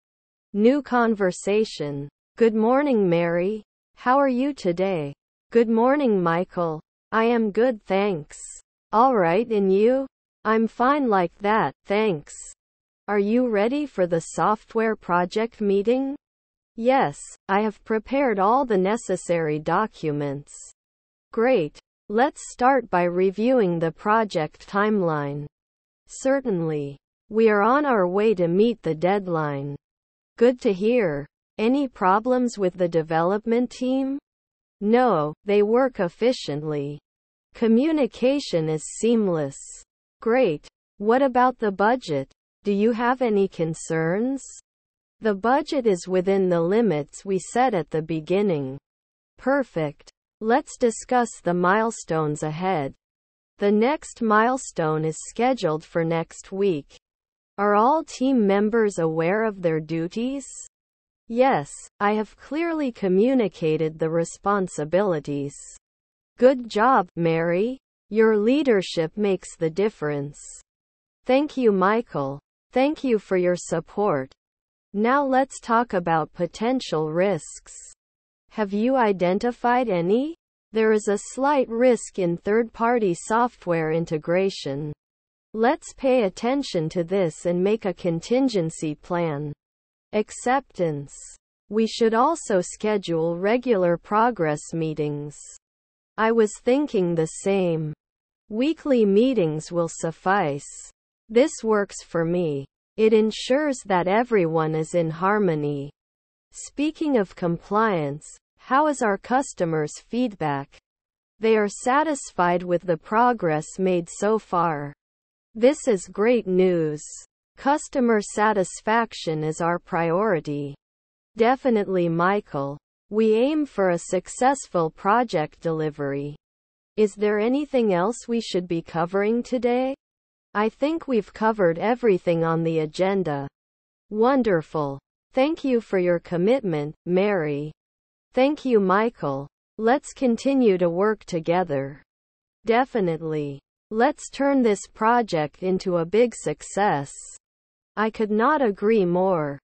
New conversation. Good morning, Mary. How are you today? Good morning, Michael. I am good, thanks. All right, and you? I'm fine like that, thanks. Are you ready for the software project meeting? Yes, I have prepared all the necessary documents. Great. Let's start by reviewing the project timeline. Certainly. We are on our way to meet the deadline. Good to hear. Any problems with the development team? No, they work efficiently. Communication is seamless. Great. What about the budget? Do you have any concerns? The budget is within the limits we set at the beginning. Perfect. Let's discuss the milestones ahead. The next milestone is scheduled for next week. Are all team members aware of their duties? Yes, I have clearly communicated the responsibilities. Good job, Mary. Your leadership makes the difference. Thank you, Michael. Thank you for your support. Now let's talk about potential risks. Have you identified any? There is a slight risk in third-party software integration. Let's pay attention to this and make a contingency plan. Acceptance. We should also schedule regular progress meetings. I was thinking the same. Weekly meetings will suffice. This works for me. It ensures that everyone is in harmony. Speaking of compliance, how is our customers' feedback? They are satisfied with the progress made so far. This is great news. Customer satisfaction is our priority. Definitely, Michael. We aim for a successful project delivery. Is there anything else we should be covering today? I think we've covered everything on the agenda. Wonderful. Thank you for your commitment, Mary. Thank you, Michael. Let's continue to work together. Definitely. Let's turn this project into a big success. I could not agree more.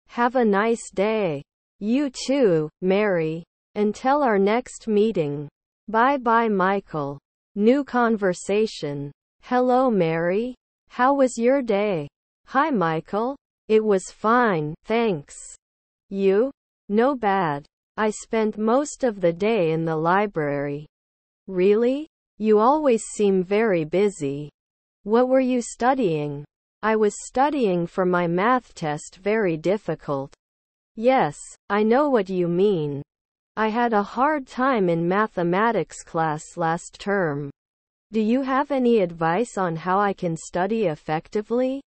Have a nice day. You too, Mary. Until our next meeting. Bye bye, Michael. New conversation. Hello, Mary. How was your day? Hi, Michael. It was fine, thanks. You? No bad. I spent most of the day in the library. Really? You always seem very busy. What were you studying? I was studying for my math test, very difficult. Yes, I know what you mean. I had a hard time in mathematics class last term. Do you have any advice on how I can study effectively?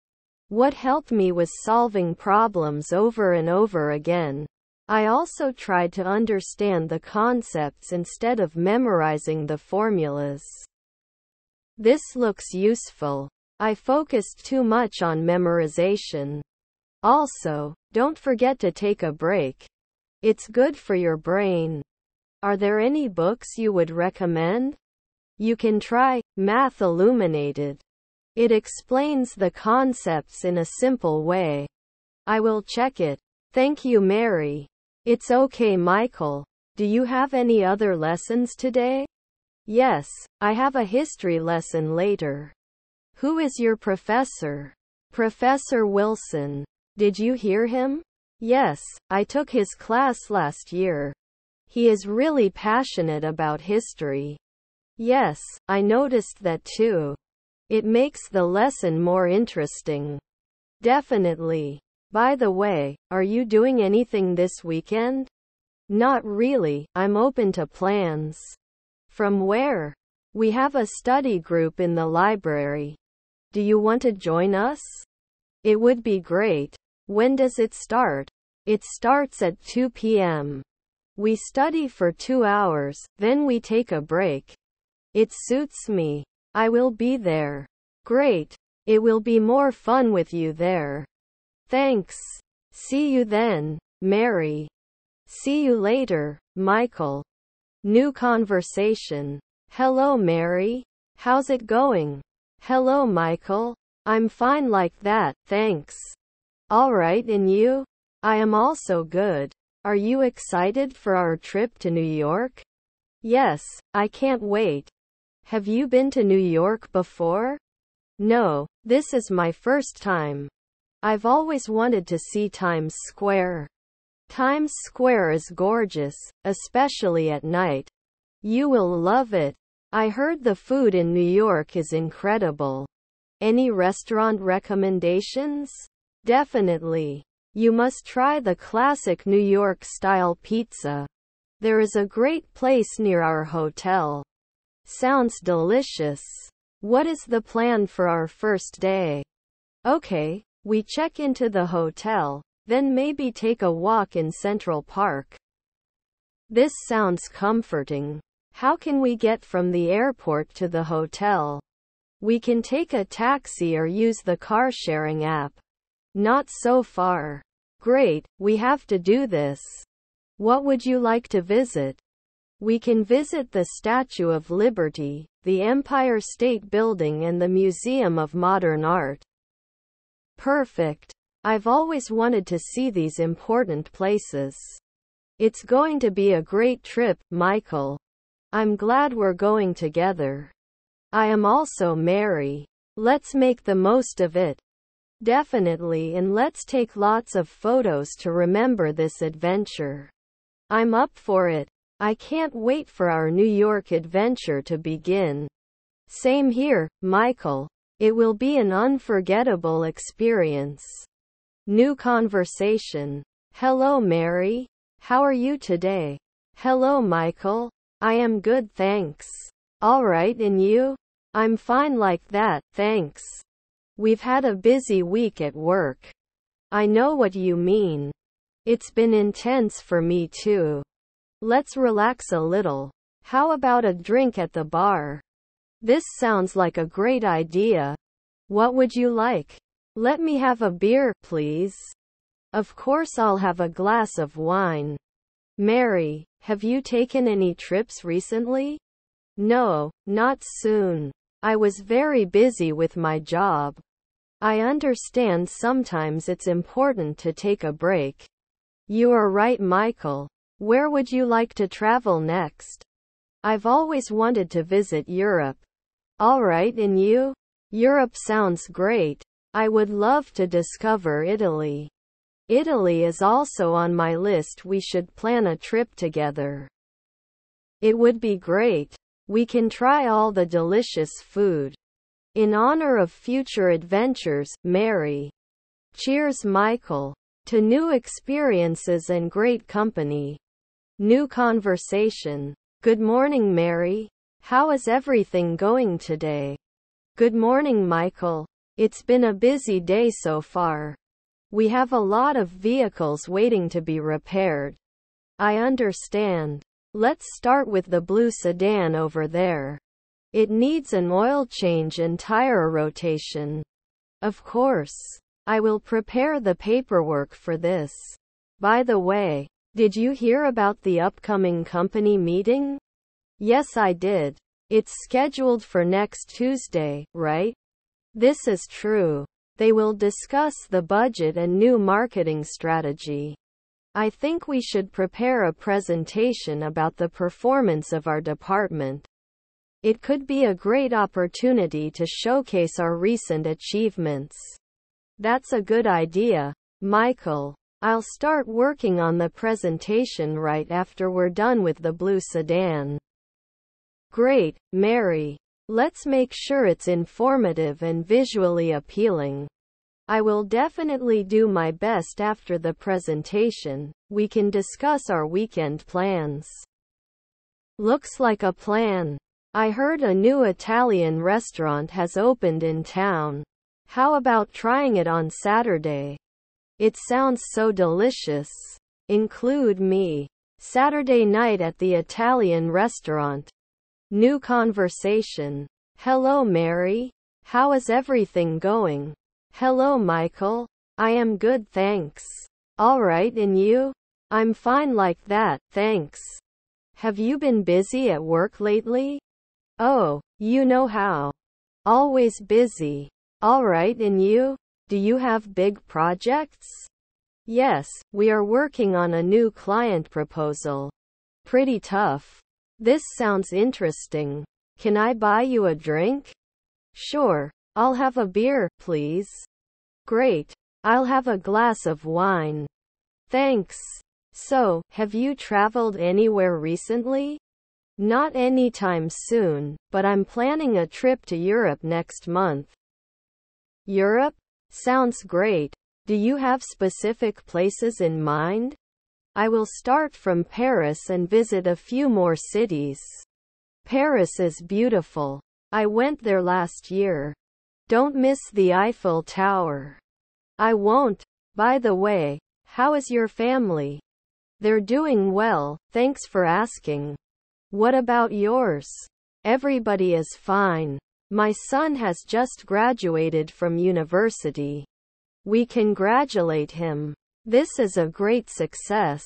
What helped me was solving problems over and over again. I also tried to understand the concepts instead of memorizing the formulas. This looks useful. I focused too much on memorization. Also, don't forget to take a break. It's good for your brain. Are there any books you would recommend? You can try Math Illuminated. It explains the concepts in a simple way. I will check it. Thank you, Mary. It's okay, Michael. Do you have any other lessons today? Yes, I have a history lesson later. Who is your professor? Professor Wilson. Did you hear him? Yes, I took his class last year. He is really passionate about history. Yes, I noticed that too. It makes the lesson more interesting. Definitely. By the way, are you doing anything this weekend? Not really, I'm open to plans. From where? We have a study group in the library. Do you want to join us? It would be great. When does it start? It starts at 2 p.m. We study for 2 hours, then we take a break. It suits me. I will be there. Great. It will be more fun with you there. Thanks. See you then, Mary. See you later, Michael. New conversation. Hello, Mary. How's it going? Hello, Michael. I'm fine like that, thanks. All right, and you? I am also good. Are you excited for our trip to New York? Yes, I can't wait. Have you been to New York before? No, this is my first time. I've always wanted to see Times Square. Times Square is gorgeous, especially at night. You will love it. I heard the food in New York is incredible. Any restaurant recommendations? Definitely. You must try the classic New York-style pizza. There is a great place near our hotel. Sounds delicious. What is the plan for our first day? Okay. We check into the hotel, then maybe take a walk in Central Park. This sounds comforting. How can we get from the airport to the hotel? We can take a taxi or use the car-sharing app. Not so far. Great, we have to do this. What would you like to visit? We can visit the Statue of Liberty, the Empire State Building, and the Museum of Modern Art. Perfect. I've always wanted to see these important places. It's going to be a great trip, Michael. I'm glad we're going together. I am also, Mary. Let's make the most of it. Definitely, and let's take lots of photos to remember this adventure. I'm up for it. I can't wait for our New York adventure to begin. Same here, Michael. It will be an unforgettable experience. New conversation. Hello, Mary. How are you today? Hello, Michael. I am good, thanks. All right, and you? I'm fine like that, thanks. We've had a busy week at work. I know what you mean. It's been intense for me too. Let's relax a little. How about a drink at the bar? This sounds like a great idea. What would you like? Let me have a beer, please. Of course, I'll have a glass of wine. Mary, have you taken any trips recently? No, not soon. I was very busy with my job. I understand sometimes it's important to take a break. You are right, Michael. Where would you like to travel next? I've always wanted to visit Europe. All right, and you? Europe sounds great. I would love to discover Italy. Italy is also on my list. We should plan a trip together. It would be great. We can try all the delicious food. In honor of future adventures, Mary. Cheers, Michael. To new experiences and great company. New conversation. Good morning, Mary. How is everything going today? Good morning, Michael. It's been a busy day so far. We have a lot of vehicles waiting to be repaired. I understand. Let's start with the blue sedan over there. It needs an oil change and tire rotation. Of course. I will prepare the paperwork for this. By the way, did you hear about the upcoming company meeting? Yes, I did. It's scheduled for next Tuesday, right? This is true. They will discuss the budget and new marketing strategy. I think we should prepare a presentation about the performance of our department. It could be a great opportunity to showcase our recent achievements. That's a good idea, Michael. I'll start working on the presentation right after we're done with the blue sedan. Great, Mary. Let's make sure it's informative and visually appealing. I will definitely do my best after the presentation. We can discuss our weekend plans. Looks like a plan. I heard a new Italian restaurant has opened in town. How about trying it on Saturday? It sounds so delicious. Include me. Saturday night at the Italian restaurant. New conversation. Hello, Mary. How is everything going? Hello, Michael. I am good, thanks. All right, and you? I'm fine like that, thanks. Have you been busy at work lately? Oh, you know how. Always busy. All right, and you? Do you have big projects? Yes, we are working on a new client proposal. Pretty tough. This sounds interesting. Can I buy you a drink? Sure. I'll have a beer, please. Great. I'll have a glass of wine. Thanks. So, have you traveled anywhere recently? Not anytime soon, but I'm planning a trip to Europe next month. Europe? Sounds great. Do you have specific places in mind? I will start from Paris and visit a few more cities. Paris is beautiful. I went there last year. Don't miss the Eiffel Tower. I won't. By the way, how is your family? They're doing well, thanks for asking. What about yours? Everybody is fine. My son has just graduated from university. We congratulate him. This is a great success.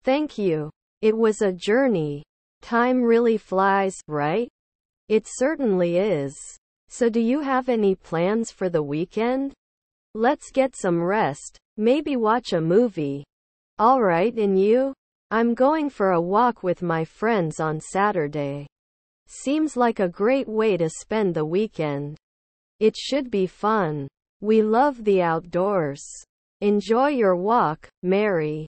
Thank you. It was a journey. Time really flies, right? It certainly is. So do you have any plans for the weekend? Let's get some rest, maybe watch a movie. All right, and you? I'm going for a walk with my friends on Saturday. Seems like a great way to spend the weekend. It should be fun. We love the outdoors. Enjoy your walk, Mary.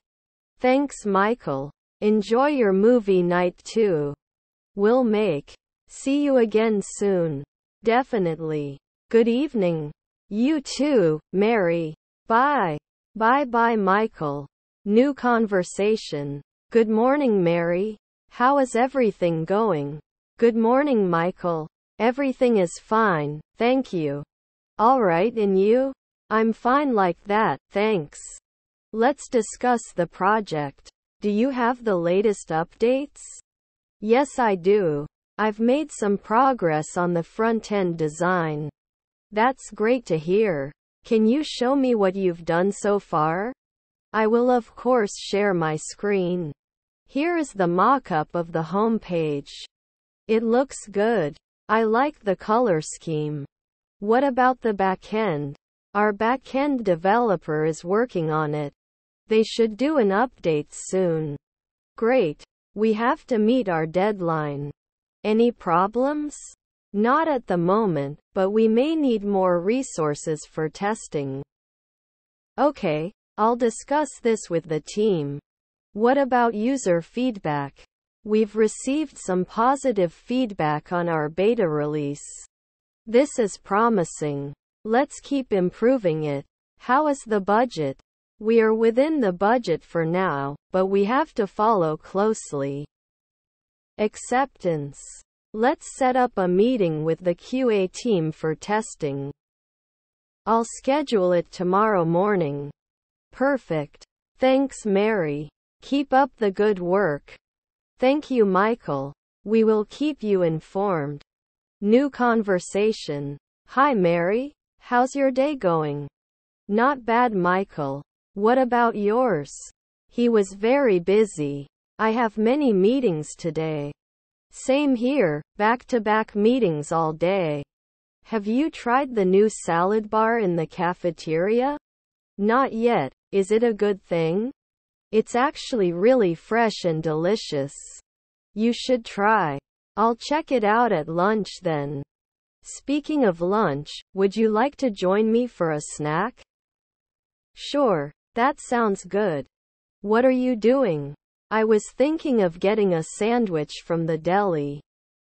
Thanks, Michael. Enjoy your movie night too. We'll make. See you again soon. Definitely. Good evening. You too, Mary. Bye. Bye-bye, Michael. New conversation. Good morning, Mary. How is everything going? Good morning, Michael. Everything is fine, thank you. All right, and you? I'm fine like that, thanks. Let's discuss the project. Do you have the latest updates? Yes, I do. I've made some progress on the front-end design. That's great to hear. Can you show me what you've done so far? I will of course share my screen. Here is the mock-up of the home page. It looks good. I like the color scheme. What about the backend? Our backend developer is working on it. They should do an update soon. Great. We have to meet our deadline. Any problems? Not at the moment, but we may need more resources for testing. Okay, I'll discuss this with the team. What about user feedback? We've received some positive feedback on our beta release. This is promising. Let's keep improving it. How is the budget? We are within the budget for now, but we have to follow closely. Acceptance. Let's set up a meeting with the QA team for testing. I'll schedule it tomorrow morning. Perfect. Thanks, Mary. Keep up the good work. Thank you, Michael. We will keep you informed. New conversation. Hi, Mary. How's your day going? Not bad, Michael. What about yours? He was very busy. I have many meetings today. Same here, back-to-back meetings all day. Have you tried the new salad bar in the cafeteria? Not yet. Is it a good thing? It's actually really fresh and delicious. You should try. I'll check it out at lunch then. Speaking of lunch, would you like to join me for a snack? Sure, that sounds good. What are you doing? I was thinking of getting a sandwich from the deli.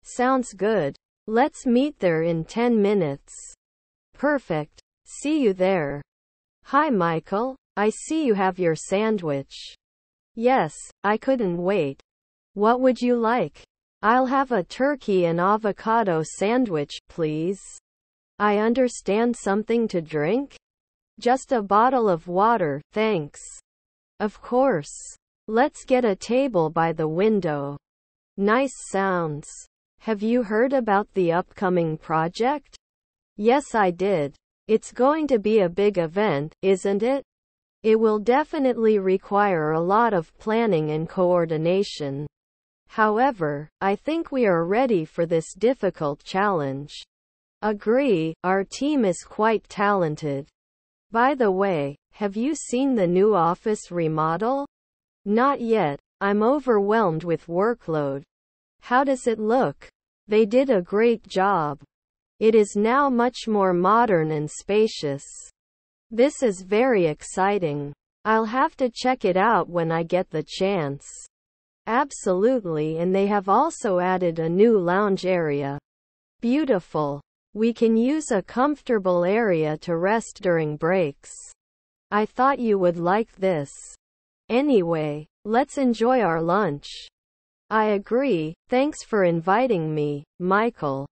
Sounds good. Let's meet there in 10 minutes. Perfect. See you there. Hi, Michael. I see you have your sandwich. Yes, I couldn't wait. What would you like? I'll have a turkey and avocado sandwich, please. I understand. Something to drink? Just a bottle of water, thanks. Of course. Let's get a table by the window. Nice sounds. Have you heard about the upcoming project? Yes, I did. It's going to be a big event, isn't it? It will definitely require a lot of planning and coordination. However, I think we are ready for this difficult challenge. Agree, our team is quite talented. By the way, have you seen the new office remodel? Not yet. I'm overwhelmed with workload. How does it look? They did a great job. It is now much more modern and spacious. This is very exciting. I'll have to check it out when I get the chance. Absolutely, and they have also added a new lounge area. Beautiful. We can use a comfortable area to rest during breaks. I thought you would like this. Anyway, let's enjoy our lunch. I agree. Thanks for inviting me, Michael.